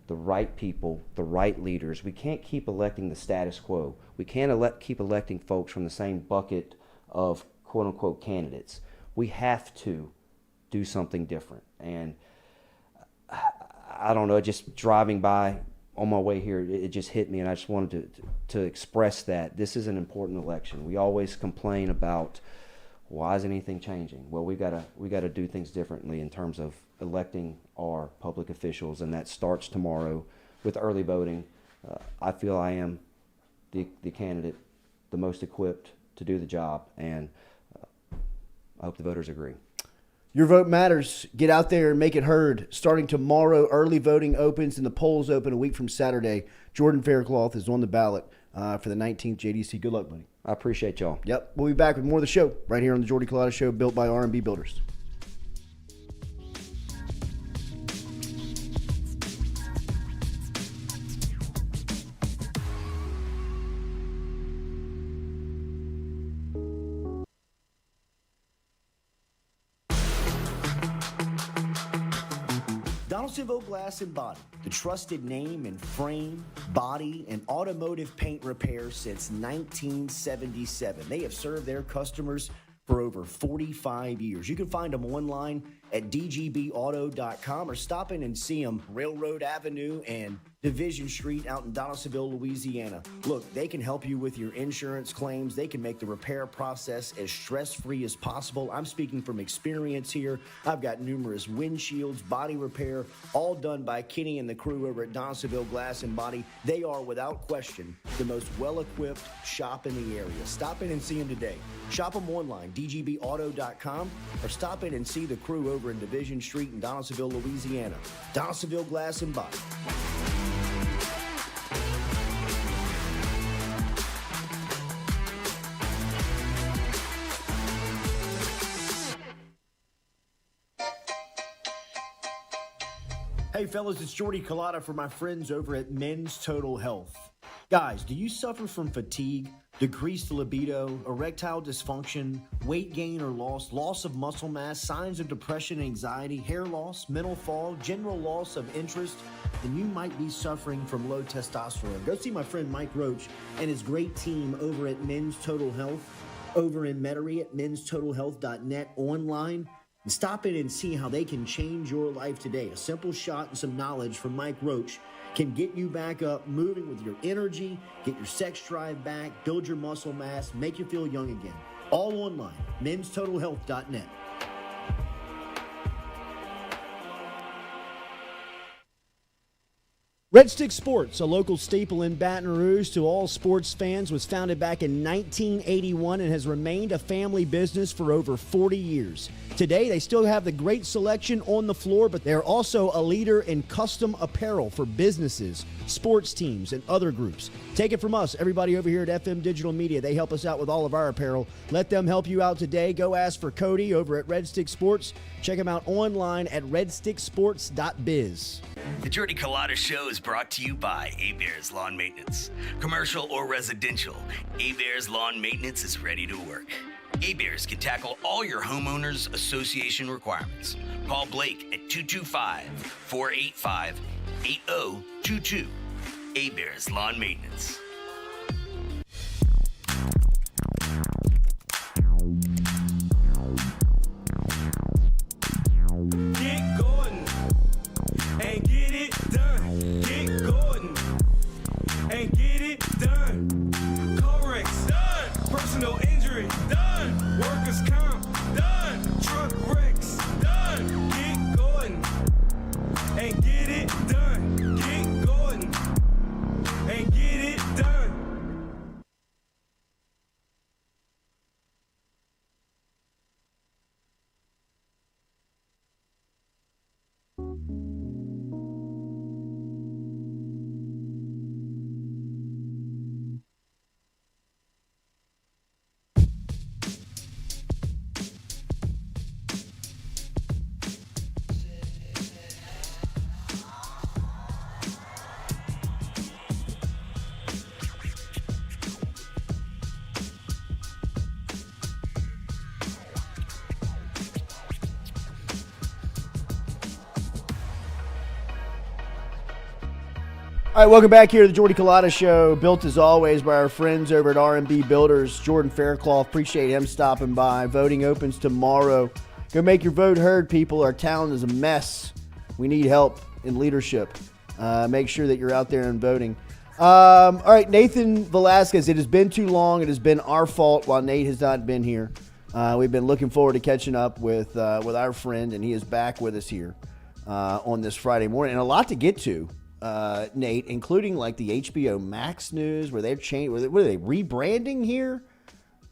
the right people, the right leaders. We can't keep electing the status quo. We can't keep electing folks from the same bucket of quote-unquote candidates. We have to do something different. And I don't know, just driving by on my way here, it just hit me, and I just wanted to express that this is an important election. We always complain about, why isn't anything changing? Well, we gotta do things differently in terms of electing our public officials, and that starts tomorrow with early voting. I feel I am the candidate, the most equipped to do the job, and I hope the voters agree. Your vote matters. Get out there and make it heard. Starting tomorrow, early voting opens and the polls open a week from Saturday. Jordan Faircloth is on the ballot for the 19th JDC. Good luck, buddy. I appreciate y'all. Yep. We'll be back with more of the show right here on the Jordy Culotta Show, built by R&B Builders. Donaldsonville Glass and Body, the trusted name in frame, body, and automotive paint repair since 1977. They have served their customers for over 45 years. You can find them online at dgbauto.com or stop in and see them Railroad Avenue and Division Street out in Donaldsonville, Louisiana. Look, they can help you with your insurance claims. They can make the repair process as stress-free as possible. I'm speaking from experience here. I've got numerous windshields, body repair, all done by Kenny and the crew over at Donaldsonville Glass and Body. They are, without question, the most well-equipped shop in the area. Stop in and see them today. Shop them online, dgbauto.com, or stop in and see the crew over in Division Street in Donaldsonville, Louisiana. Donaldsonville Glass and Body. Hey fellas, it's Jordy Culotta for my friends over at Men's Total Health. Guys, do you suffer from fatigue, decreased libido, erectile dysfunction, weight gain or loss of muscle mass, signs of depression, anxiety, hair loss, mental fog, general loss of interest? Then you might be suffering from low testosterone. Go see my friend Mike Roach and his great team over at Men's Total Health, over in Metairie at menstotalhealth.net online. And stop in and see how they can change your life today. A simple shot and some knowledge from Mike Roach can get you back up, moving with your energy, get your sex drive back, build your muscle mass, make you feel young again. All online, menstotalhealth.net. Red Stick Sports, a local staple in Baton Rouge to all sports fans, was founded back in 1981 and has remained a family business for over 40 years. Today, they still have the great selection on the floor, but they're also a leader in custom apparel for businesses, sports teams, and other groups. Take it from us, everybody over here at FM Digital Media. They help us out with all of our apparel. Let them help you out today. Go ask for Cody over at Red Stick Sports. Check him out online at redsticksports.biz. The Jordy Culotta Show is brought to you by A-Bears Lawn Maintenance. Commercial or residential, A-Bears Lawn Maintenance is ready to work. A-Bears can tackle all your homeowners association requirements. Call Blake at 225-485-8022. A-Bears Lawn Maintenance. Get Gordon and get it done. Get Gordon and get it done. Corrects done. Personal injury done. Workers' comp done. Truck wrecks done. Get Gordon and get it done. Get Gordon and get it done. All right, welcome back here to the Jordy Culotta Show, built as always by our friends over at R&B Builders. Jordan Faircloth, appreciate him stopping by. Voting opens tomorrow. Go make your vote heard, people. Our town is a mess. We need help in leadership. Make sure that you're out there and voting. All right, Nathan Velasquez, it has been too long. It has been our fault while Nate has not been here. We've been looking forward to catching up with our friend, and he is back with us here on this Friday morning. And a lot to get to. Nate, including like the HBO Max news where they've changed. What are they rebranding here?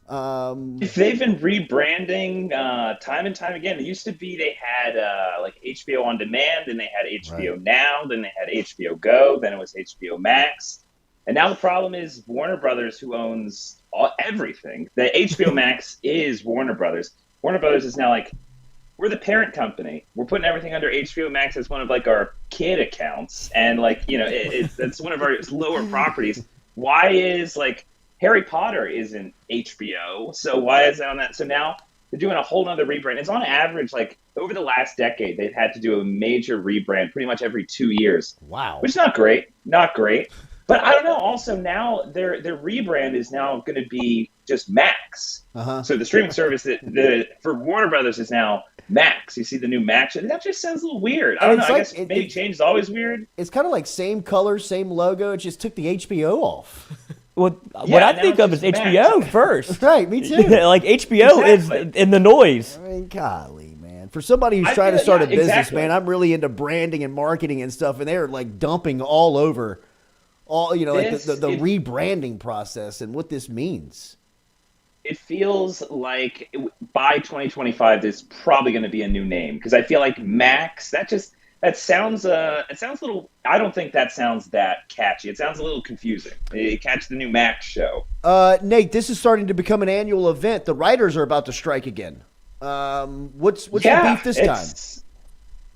They've been rebranding time and time again. It used to be they had like HBO On Demand, then they had HBO Now, then they had HBO Go, then it was HBO Max. And now the problem is Warner Brothers, who owns everything. The HBO Max is Warner Brothers. Warner Brothers is now like, we're the parent company. We're putting everything under HBO Max as one of like our kid accounts, and like it's one of our lower properties. Why is like Harry Potter isn't HBO? So why is that on that? So now they're doing a whole nother rebrand. It's on average like over the last decade they've had to do a major rebrand pretty much every 2 years. Wow, which is not great. But I don't know. Also now their rebrand is now going to be just Max. So the streaming service for Warner Brothers is now Max. You see the new Max, and that just sounds a little weird. I don't know. I guess maybe change is always weird. It's kind of like same color, same logo. It just took the HBO off. Well, what I think of is HBO Max. first. Right, me too. Like HBO is in the noise. I mean, golly, man. For somebody who's trying to start a business, man, I'm really into branding and marketing and stuff, and they're like dumping all over, like the rebranding process and what this means. It feels like by 2025, there's probably going to be a new name, because I feel like Max. That sounds a little. I don't think that sounds that catchy. It sounds a little confusing. Catch the new Max show. Nate, this is starting to become an annual event. The writers are about to strike again. What's the beef this time?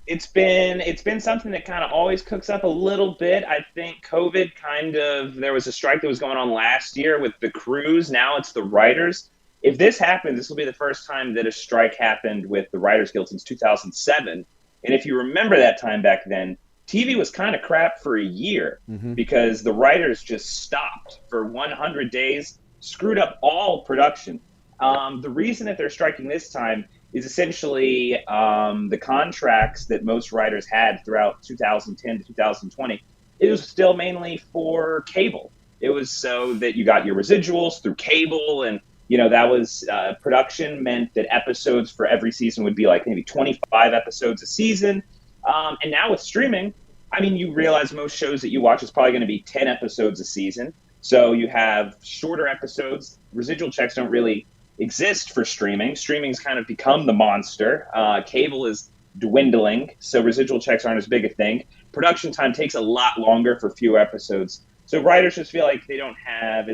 It's been something that kind of always cooks up a little bit. I think COVID there was a strike that was going on last year with the crews. Now it's the writers. If this happens, this will be the first time that a strike happened with the Writers Guild since 2007. And if you remember that time back then, TV was kind of crap for a year because the writers just stopped for 100 days, screwed up all production. The reason that they're striking this time is essentially the contracts that most writers had throughout 2010 to 2020. It was still mainly for cable. It was so that you got your residuals through cable, and that was production meant that episodes for every season would be like maybe 25 episodes a season. And now with streaming, I mean, you realize most shows that you watch is probably going to be 10 episodes a season. So you have shorter episodes. Residual checks don't really exist for streaming. Streaming's kind of become the monster. Cable is dwindling, so residual checks aren't as big a thing. Production time takes a lot longer for fewer episodes. So writers just feel like they don't have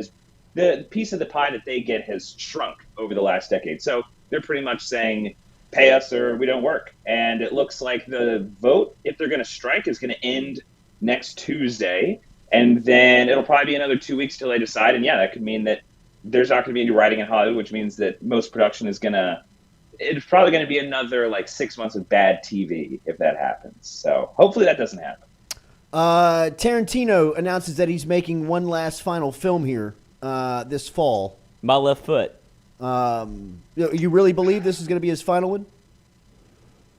the piece of the pie that they get has shrunk over the last decade. So they're pretty much saying, pay us or we don't work. And it looks like the vote, if they're going to strike, is going to end next Tuesday. And then it'll probably be another 2 weeks till they decide. And yeah, that could mean that there's not going to be any writing in Hollywood, which means that most production it's probably going to be another like 6 months of bad TV if that happens. So hopefully that doesn't happen. Tarantino announces that he's making one last final film here this fall. My Left Foot. You really believe this is going to be his final one?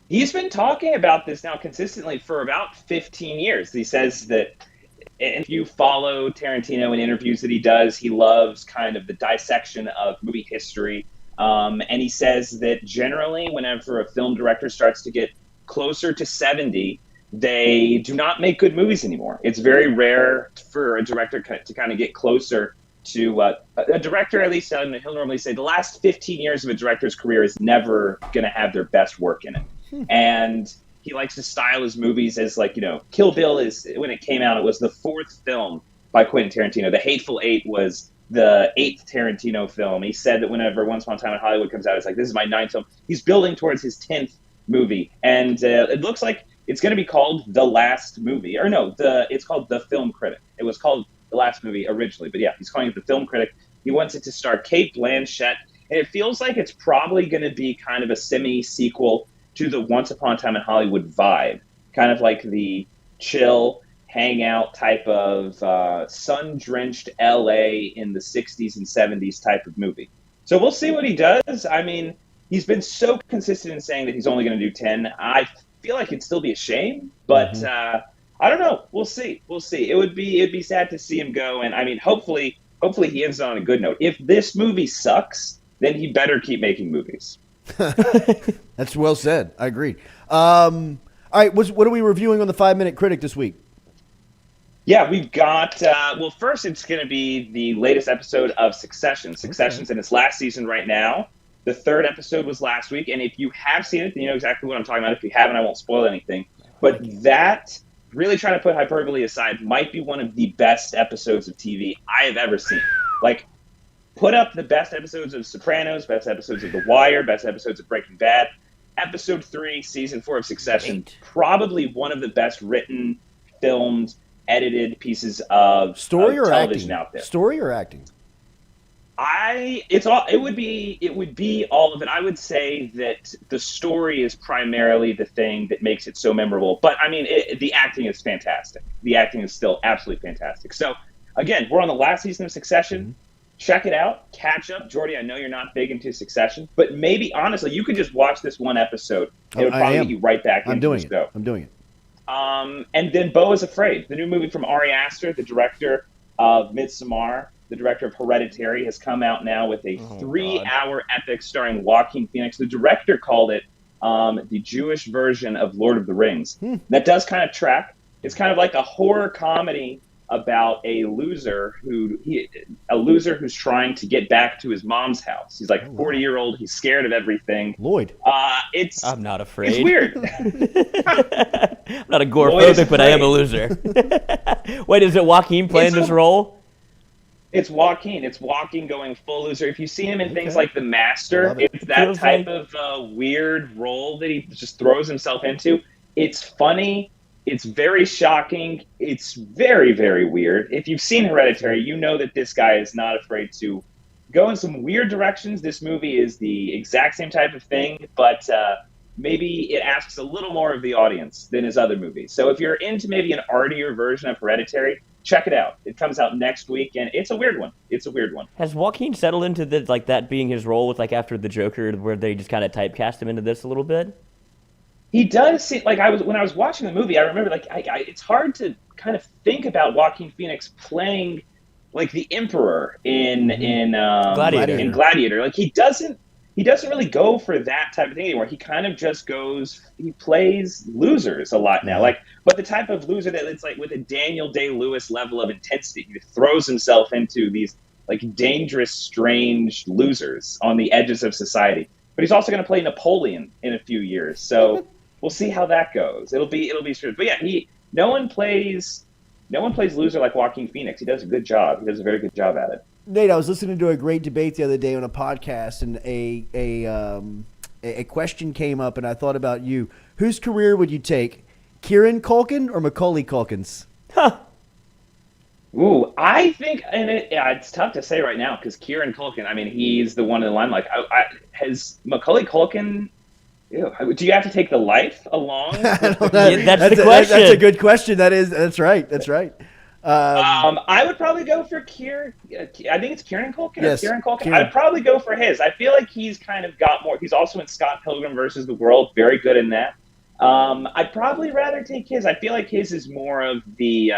He's been talking about this now consistently for about 15 years. He says that if you follow Tarantino in interviews that he does, he loves kind of the dissection of movie history. And he says that generally whenever a film director starts to get closer to 70, they do not make good movies anymore. It's very rare for a director to kind of get closer to a director. At least he'll normally say the last 15 years of a director's career is never going to have their best work in it. And he likes to style his movies as like, Kill Bill is, when it came out, it was the 4th film by Quentin Tarantino. The Hateful Eight was the 8th Tarantino film. He said that whenever Once Upon a Time in Hollywood comes out, it's like, this is my 9th film. He's building towards his 10th movie. And it looks like it's going to be called The Last Movie. Or no, it's called The Film Critic. It was called The Last Movie originally. But yeah, he's calling it The Film Critic. He wants it to star Cate Blanchett. And it feels like it's probably going to be kind of a semi-sequel to the Once Upon a Time in Hollywood vibe. Kind of like the chill, hangout type of sun-drenched LA in the 60s and 70s type of movie. So we'll see what he does. I mean, he's been so consistent in saying that he's only going to do 10. I feel like it'd still be a shame, but I don't know. We'll see. It'd be sad to see him go. And I mean, hopefully he ends on a good note. If this movie sucks, then he better keep making movies. That's well said. I agree. All right, what are we reviewing on the 5-Minute Critic this week? Yeah, we've got, first it's going to be the latest episode of Succession. Succession's in its last season right now. The 3rd episode was last week, and if you have seen it, then you know exactly what I'm talking about. If you haven't, I won't spoil anything. But that, really trying to put hyperbole aside, might be one of the best episodes of TV I have ever seen. Like, put up the best episodes of Sopranos, best episodes of The Wire, best episodes of Breaking Bad. Episode 3, Season 4 of Succession, probably one of the best written, filmed, edited pieces of television out there. Story or acting? It would be all of it. I would say that the story is primarily the thing that makes it so memorable. But I mean, the acting is fantastic. The acting is still absolutely fantastic. So again, we're on the last season of Succession. Check it out. Catch up. Jordy, I know you're not big into Succession, but maybe, honestly, you could just watch this one episode. It would probably get you right back into the show. I'm doing it. And then Beau is Afraid, the new movie from Ari Aster, the director of Midsommar, the director of Hereditary, has come out now with a 3-hour epic starring Joaquin Phoenix. The director called it the Jewish version of Lord of the Rings. That does kind of track. It's kind of like a horror comedy about a loser who's trying to get back to his mom's house. He's like a 40-year-old. He's scared of everything. Lloyd. I'm not afraid. It's weird. I'm not agoraphobic, but I am a loser. Wait, is it Joaquin playing this role? It's Joaquin. It's Joaquin going full loser. If you see him in things like The Master, it's that type of weird role that he just throws himself into. It's funny. It's very shocking. It's very, very weird. If you've seen Hereditary, you know that this guy is not afraid to go in some weird directions. This movie is the exact same type of thing, but maybe it asks a little more of the audience than his other movies. So if you're into maybe an artier version of Hereditary, check it out. It comes out next week, and it's a weird one. It's a weird one. Has Joaquin settled into that being his role with after the Joker, where they just kind of typecast him into this a little bit? He does seem when I was watching the movie, I remember it's hard to kind of think about Joaquin Phoenix playing like the Emperor in Gladiator. Like he doesn't really go for that type of thing anymore. He kind of just he plays losers a lot now. But the type of loser that it's like with a Daniel Day-Lewis level of intensity. He throws himself into these like dangerous, strange losers on the edges of society. But he's also going to play Napoleon in a few years. So we'll see how that goes. It'll be strange. But yeah, no one plays loser like Joaquin Phoenix. He does a good job. He does a very good job at it. Nate, I was listening to a great debate the other day on a podcast, and a question came up, and I thought about you. Whose career would you take, Kieran Culkin or Macaulay Culkin's? Ooh, I think, and it's tough to say right now because Kieran Culkin, I mean, he's the one in the limelight. Has Macaulay Culkin? Do you have to take the life along? That's the question. That's a good question. That's right. That's right. I would probably go for Kieran. I think it's Kieran Culkin. Yes, Kieran Culkin. Kieran. I'd probably go for his. I feel like he's kind of got more. He's also in Scott Pilgrim versus the World. Very good in that. I'd probably rather take his. I feel like his is more of the.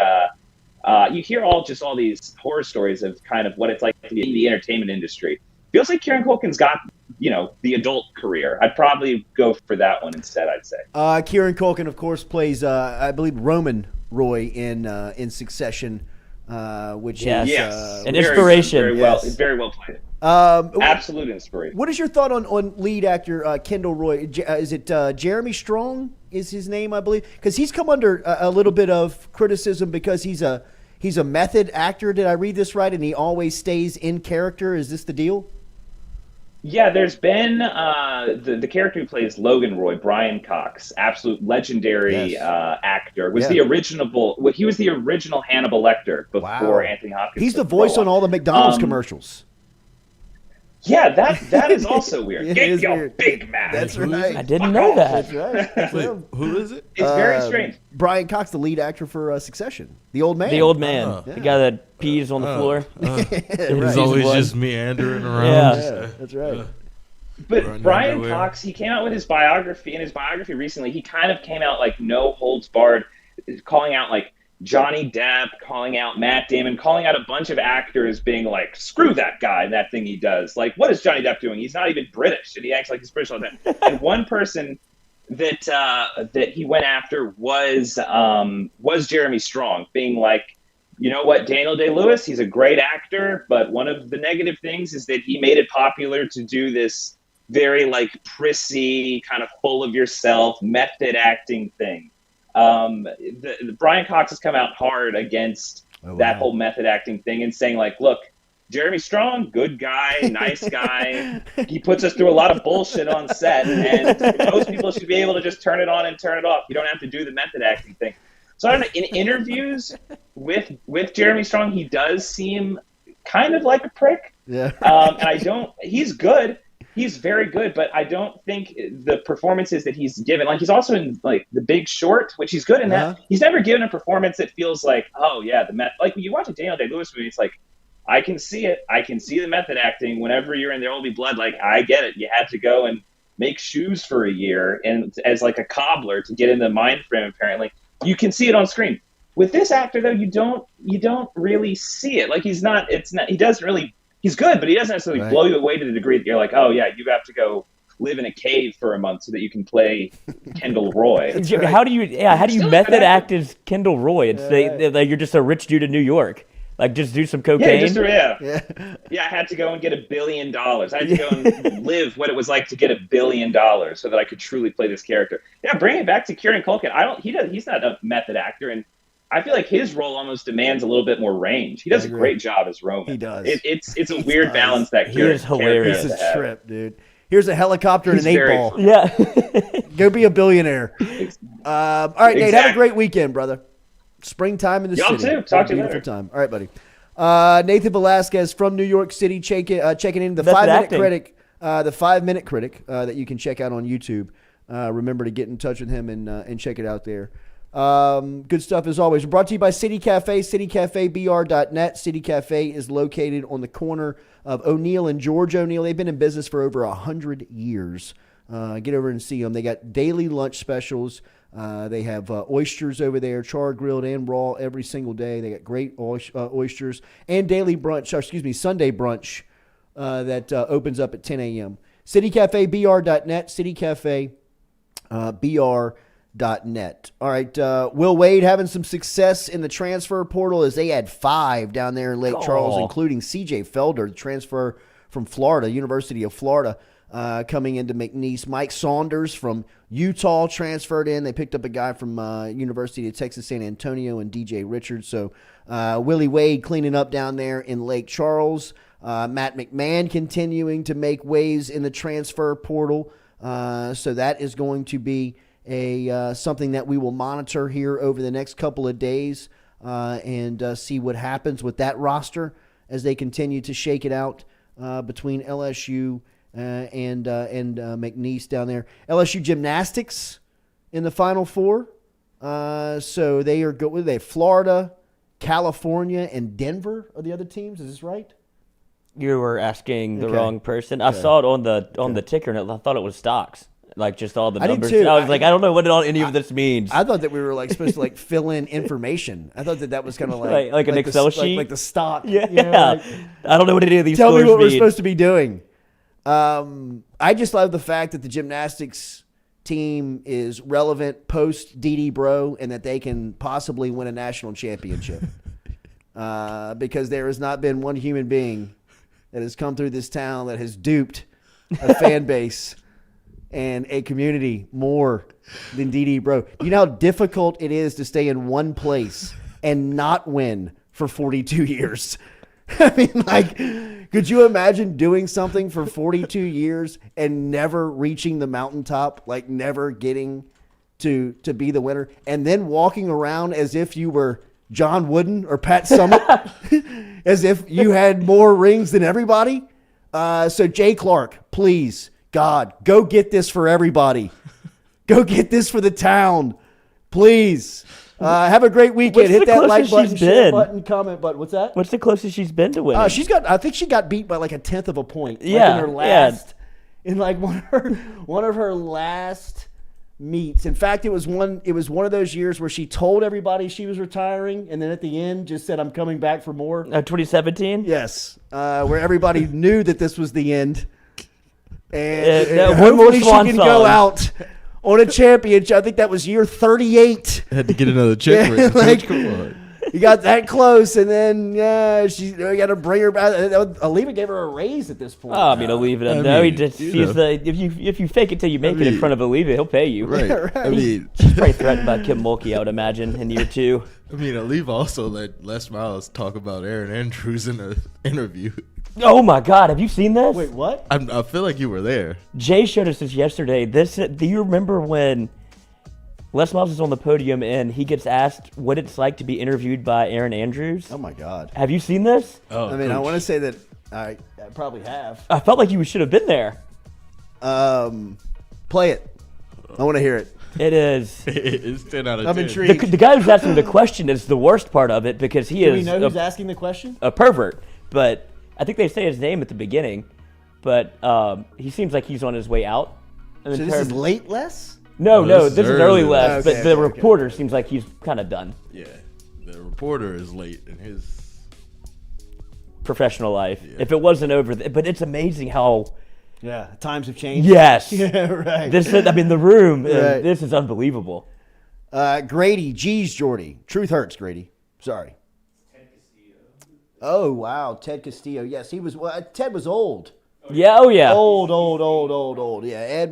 You hear all these horror stories of kind of what it's like to be in the entertainment industry. Feels like Kieran Culkin's got, the adult career. I'd probably go for that one instead, I'd say. Kieran Culkin, of course, plays, I believe, Roman Roy in Succession, which is an inspiration. Very well played. Absolute inspiration. What is your thought on lead actor Kendall Roy? Is it Jeremy Strong is his name, I believe? Because he's come under a little bit of criticism because he's a method actor. Did I read this right? And he always stays in character. Is this the deal? Yeah, there's been the character who plays Logan Roy, Brian Cox, absolute legendary actor. He was the original Hannibal Lecter before Anthony Hopkins. He's the voice on all the McDonald's commercials. Yeah, that is also weird. Get your weird. Big Mac. That's right. I didn't know that. That's right. Wait, who is it? It's very strange. Brian Cox, the lead actor for Succession. The old man. The old man. The guy that pees on the floor. He's always just meandering around. Yeah, that's right. But Brian Cox, he came out with his biography. In his biography recently, he kind of came out like no holds barred, calling out like Johnny Depp, calling out Matt Damon, calling out a bunch of actors being like, screw that guy, that thing he does. Like, what is Johnny Depp doing? He's not even British, and he acts like he's British all the time. And one person that he went after was Jeremy Strong, being like, you know what, Daniel Day-Lewis, he's a great actor, but one of the negative things is that he made it popular to do this very like prissy, kind of full of yourself, method acting thing. The Brian Cox has come out hard against that whole method acting thing and saying like, look, Jeremy Strong, good guy, nice guy. He puts us through a lot of bullshit on set, and most people should be able to just turn it on and turn it off. You don't have to do the method acting thing. So I don't know, in interviews with Jeremy Strong, he does seem kind of like a prick. Yeah. And he's good. He's very good, but I don't think the performances that he's given, like he's also in like The Big Short, which he's good in that. He's never given a performance that feels like, oh yeah, like when you watch a Daniel Day-Lewis movie, it's like, I can see it. I can see the method acting. Whenever you're in There Will Be Blood, like I get it. You had to go and make shoes for a year and as like a cobbler to get in the mind frame. Apparently, you can see it on screen. With this actor though, you don't really see it. Like he doesn't really. He's good, but he doesn't necessarily blow you away to the degree that you're like, oh yeah, you have to go live in a cave for a month so that you can play Kendall Roy. How do you method act as Kendall Roy? It's like you're just a rich dude in New York. Like just do some cocaine. Yeah, I had to go and get $1 billion. I had to go and live what it was like to get $1 billion so that I could truly play this character. Yeah, bring it back to Kieran Culkin. He's not a method actor, and I feel like his role almost demands a little bit more range. He does a great job as Roman. He does. It's a weird balance that he is hilarious. This is a trip, dude. Here's a helicopter and an 8-ball. Yeah. Go be a billionaire. All right, Nate, have a great weekend, brother. Springtime in the Y'all city. too. Talk to you Beautiful later. time. All right, buddy. Nathan Velasquez from New York City checking in the That's 5 minute acting. critic. The 5 minute critic that you can check out on YouTube. Remember to get in touch with him and check it out there. Good stuff as always. Brought to you by City Cafe, citycafebr.net. City Cafe is located on the corner of O'Neill and George O'Neill. They've been in business for over 100 years. Get over and see them. They got daily lunch specials. They have oysters over there, char grilled and raw every single day. They got great oysters and daily brunch, Sunday brunch that opens up at 10 a.m. citycafebr.net, citycafebr.net. All right, Will Wade having some success in the transfer portal as they had 5 down there in Lake Charles, including C.J. Felder, the transfer from Florida, University of Florida. Coming into McNeese. Mike Saunders from Utah transferred in. They picked up a guy from University of Texas San Antonio and DJ Richards. So Willie Wade cleaning up down there in Lake Charles. Matt McMahon continuing to make waves in the transfer portal. So that is going to be something that we will monitor here over the next couple of days and see what happens with that roster as they continue to shake it out between LSU and McNeese down there. LSU Gymnastics in the Final Four. So they are good. They have Florida, California, and Denver are the other teams. Is this right? You were asking the wrong person. I saw it on the ticker, and I thought it was stocks. Like just all the numbers. I did too. I was like, I don't know what any of this means. I thought that we were supposed to fill in information. I thought that was kind of like an Excel sheet, like the stock. Yeah. You know, I don't know what any of these. Tell me what mean. we're supposed to be doing. I just love the fact that the gymnastics team is relevant post DD Bro and that they can possibly win a national championship. Because there has not been one human being that has come through this town that has duped a fan base and a community more than DD Bro. You know how difficult it is to stay in one place and not win for 42 years? I mean, could you imagine doing something for 42 years and never reaching the mountaintop, never getting to be the winner, and then walking around as if you were John Wooden or Pat Summitt, as if you had more rings than everybody? So Jay Clark, please, God, go get this for everybody. Go get this for the town. Please. Have a great weekend. Hit that like button, share button, comment button. What's that? What's the closest she's been to winning? I think she got beat by a 1/10 of a point. Yeah, in her last, in one of her last meets. In fact, it was one of those years where she told everybody she was retiring, and then at the end just said, "I'm coming back for more." 2017. Yes, where everybody knew that this was the end, and one more hopefully she swan can song. go out on a championship. I think that was year 38. Had to get another check. Come on. You got that close, and then you got to bring her back. Aleva gave her a raise at this point. Oh, I mean, Aleva. No, he just if you fake it till you make it in front of Aleva, he'll pay you. Right. Right. I mean, she's probably threatened by Kim Mulkey, I would imagine, in year 2. I mean, Aleva also let Les Miles talk about Aaron Andrews in an interview. Oh my God! Have you seen this? Wait, what? I feel like you were there. Jay showed us this yesterday. Do you remember when Les Miles is on the podium and he gets asked what it's like to be interviewed by Aaron Andrews? Oh my God! Have you seen this? Oh, I mean, I want to say that I probably have. I felt like you should have been there. Play it. I want to hear it. It is. It's 10 out of 10. I'm intrigued. The guy who's asking the question is the worst part of it because he Do is. we know who's asking the question? A pervert, but I think they say his name at the beginning. But he seems like he's on his way out. So this is late, Les? No, this is early Les. Okay, but the reporter seems like he's kind of done. Yeah, the reporter is late in his professional life. Yeah. If it wasn't over, but it's amazing how. Yeah, times have changed. Yes. Yeah, right. The room. Right. This is unbelievable. Grady, geez, Jordy. Truth hurts, Grady. Sorry. Ted Castillo. Oh wow, Ted Castillo. Yes, he was. Ted was old. Yeah. Oh yeah. Old. Yeah,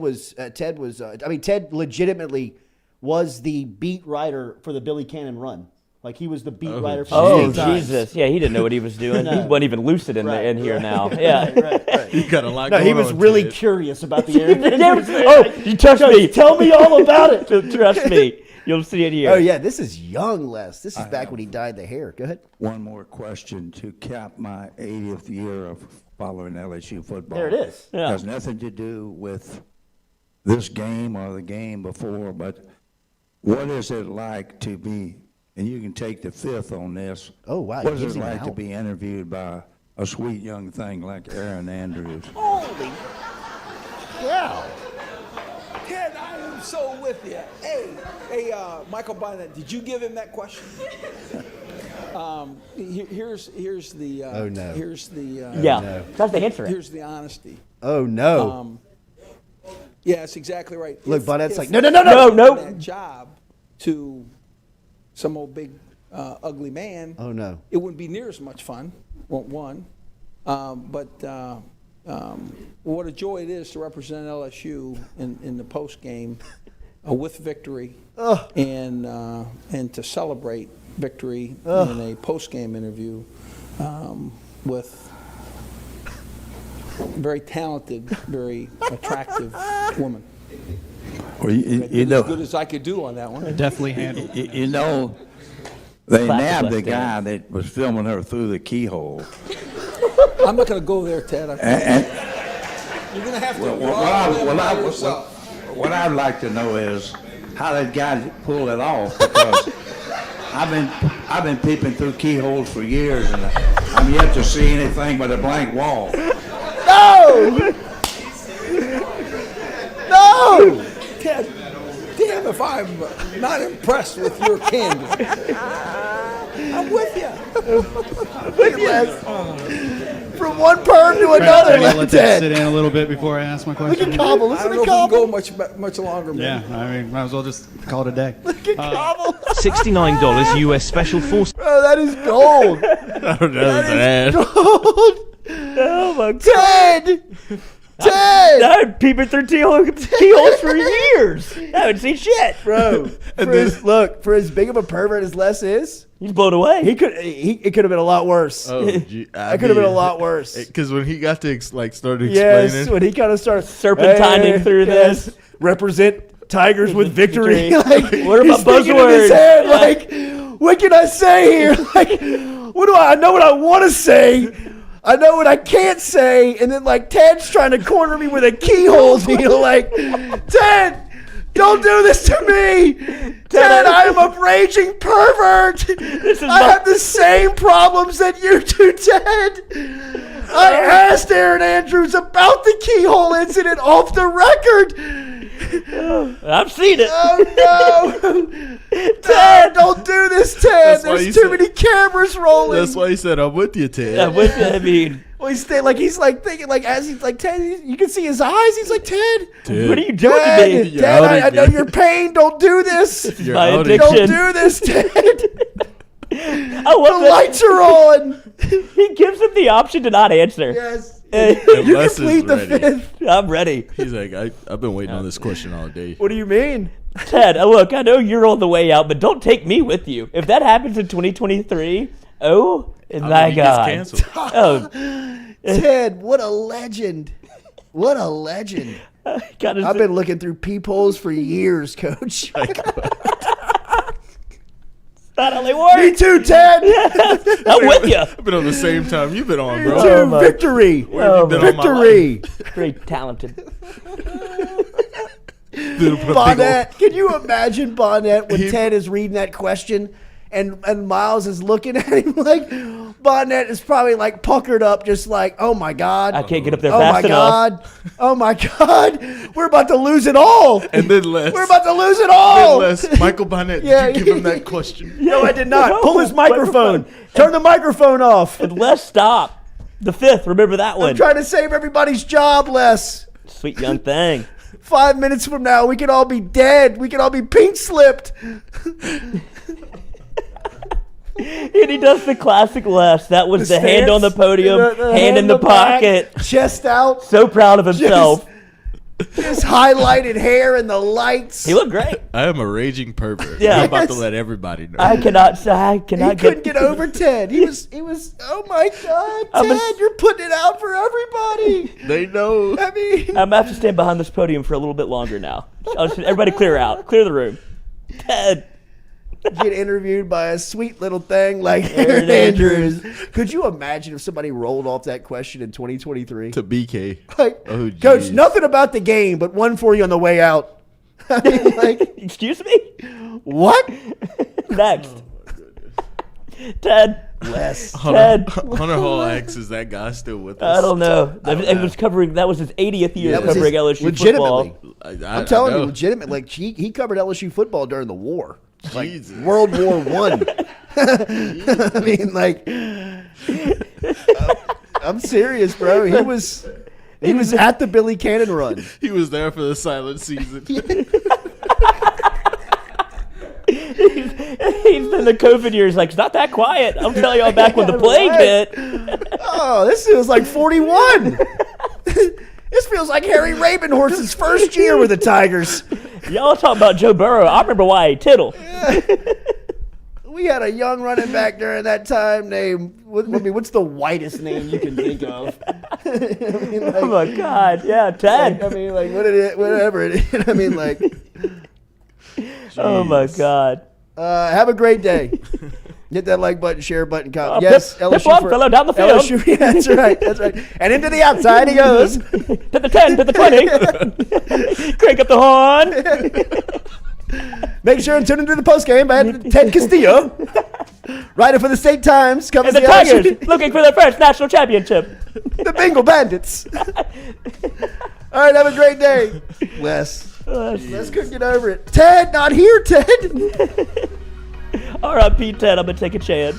Ted was. Ted legitimately was the beat writer for the Billy Cannon run. Like he was the beat writer for Oh, the Times. Jesus. Yeah, he didn't know what he was doing. He wasn't even lucid in here now. Right, Yeah. right. You got a lot No, going he was on, really Ted. curious about the Aaron Andrews. You touched me. Tell me all about it. Trust me. You'll see it here. Oh, yeah, this is young Les. This is back when he dyed the hair. Go ahead. One more question to cap my 80th year of following LSU football. There it is. Yeah. It has nothing to do with this game or the game before, but what is it like to be, and you can take the fifth on this. Oh, wow. What is Gives it him like to help. be interviewed by a sweet young thing like Aaron Andrews? Holy cow. Ted, I am so with you. Hey, Michael Bonnet, did you give him that question? Here's the. Oh, no. Here's the. Yeah. That's the answer. Here's the honesty. Oh, no. Yeah, it's exactly right. Look, Bonnet's like, no. That job to some old big ugly man. Oh, no. It wouldn't be near as much fun. One, but what a joy it is to represent LSU in the post game with victory, and to celebrate victory in a post game interview with very talented, very attractive woman. Well, you know, as good as I could do on that one. Definitely handled. You know, they Classic nabbed the left guy hand. that was filming her through the keyhole. I'm not going to go there, Ted. You're going to have to. What I'd like to know is how that guy pulled it off, because I've been peeping through keyholes for years, and I'm yet to see anything but a blank wall. No! No! Ted, damn if I'm not impressed with your candor. I'm with you. Look at Les. From one perm to another. Ready to let that sit Ted. in a little bit before I ask my Look question? at Cobble. I Listen don't know to if we can Cobble. go much longer, man. Yeah, I mean, might as well just call it a day. Look at Cobble. $69 US Special Forces. Bro, that is gold. I don't know that. Gold. Oh, my God. Ted! Ted! I've been peeping through keyholes for years. I haven't seen shit. Bro, for as big of a pervert as Les is, he's blown away. It could have been a lot worse. Oh, It could have been a lot worse. Because when he got to started Yes, explaining, when he kind of started serpentining through this. Represent Tigers with victory. Like, what are my he's thinking in buzzwords? his head, like, what can I say here? Like, I know what I want to say. I know what I can't say, and then like Ted's trying to corner me with a keyhole deal. Like, Ted, don't do this to me, Ted. I am a raging pervert. I have the same problems that you do, Ted. I asked Aaron Andrews about the keyhole incident off the record. I've seen it. Oh no, Ted! Don't do this, Ted. There's too many cameras rolling. that's why he said, "I'm with you, Ted." I'm with you. I mean, Well, he's thinking like as he's like Ted. You can see his eyes. He's like Ted. what are you doing to me? Ted, I know your pain. Don't do this. My Don't addiction. do this, Ted. I love The lights are on. He gives him the option to not answer. Yes. You can plead the fifth. I'm ready. He's like, I've been waiting on this question all day. What do you mean? Ted, look, I know you're on the way out, but don't take me with you. If that happens in 2023, oh my he gets God. canceled. Oh, Ted, what a legend. What a legend. I've been looking through peepholes for years, Coach. Not only work. Me too, Ted. I'm with you. I've been on the same time you've been on, Me bro. too. Victory. Where have you been on my Victory. Very talented. Bonnet, can you imagine Bonnet when Ted is reading that question and Miles is looking at him like Bonnet is probably like puckered up, just like, oh my God. I can't get up there oh fast my enough. God. Oh my God. We're about to lose it all. And then Les. We're about to lose it all. Then Les, Michael Bonnet, did you give him that question? No, I did not. Pull his microphone. Turn the microphone off. And Les, stop. The fifth, remember that one. I'm trying to save everybody's job, Les. Sweet young thing. 5 minutes from now, we could all be dead. We could all be pink slipped. And he does the classic Les. That was the hand on the stance, podium, the hand in the back, pocket. chest out. So proud of himself. His highlighted hair and the lights. He looked great. I am a raging pervert. Yeah. I'm about to let everybody know. I cannot. He couldn't get over Ted. He was. Oh my God, Ted! You're putting it out for everybody. They know. I mean, I'm gonna have to stand behind this podium for a little bit longer now. Everybody, clear out. Clear the room. Ted. Get interviewed by a sweet little thing like Aaron Andrews. Could you imagine if somebody rolled off that question in 2023? To BK. Like, oh, Coach, nothing about the game, but one for you on the way out. I mean, like, excuse me? What? Next. Ted. Les. Ted. Hunter Hall asks, is that guy still with us? I don't know. It was covering. That was his 80th year covering LSU legitimately. football. I'm telling you, legitimately. Like he covered LSU football during the war. Like World War I. I mean, like, I'm serious, bro. He was at the Billy Cannon run. He was there for the silent season. He's been the COVID years. Like, it's not that quiet. I'm telling y'all back when the plague hit. Oh, this feels like 41. This feels like Harry Ravenhorse's first year with the Tigers. Y'all talking about Joe Burrow. I remember why he tittle. We had a young running back during that time named, what's the whitest name you can think of? I mean, like, oh, my God. Yeah, Ted. Like, I mean, like, whatever it is. I mean, like. Oh, my God. Have a great day. Hit that like button, share button, comment. Yes, LSU Longfellow down the field. LSU, yeah, that's right, that's right. And into the outside he goes. To the 10, to the 20. Crank up the horn. Make sure and tune into the postgame by Ted Castillo. Writer for the State Times. Covers And the Tigers looking for their first national championship. The Bengal Bandits. All right, have a great day. Les couldn't get over it. Ted, not here, Ted. R.I.P. Ted, I'm going to take a chance.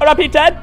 R.I.P. Ted.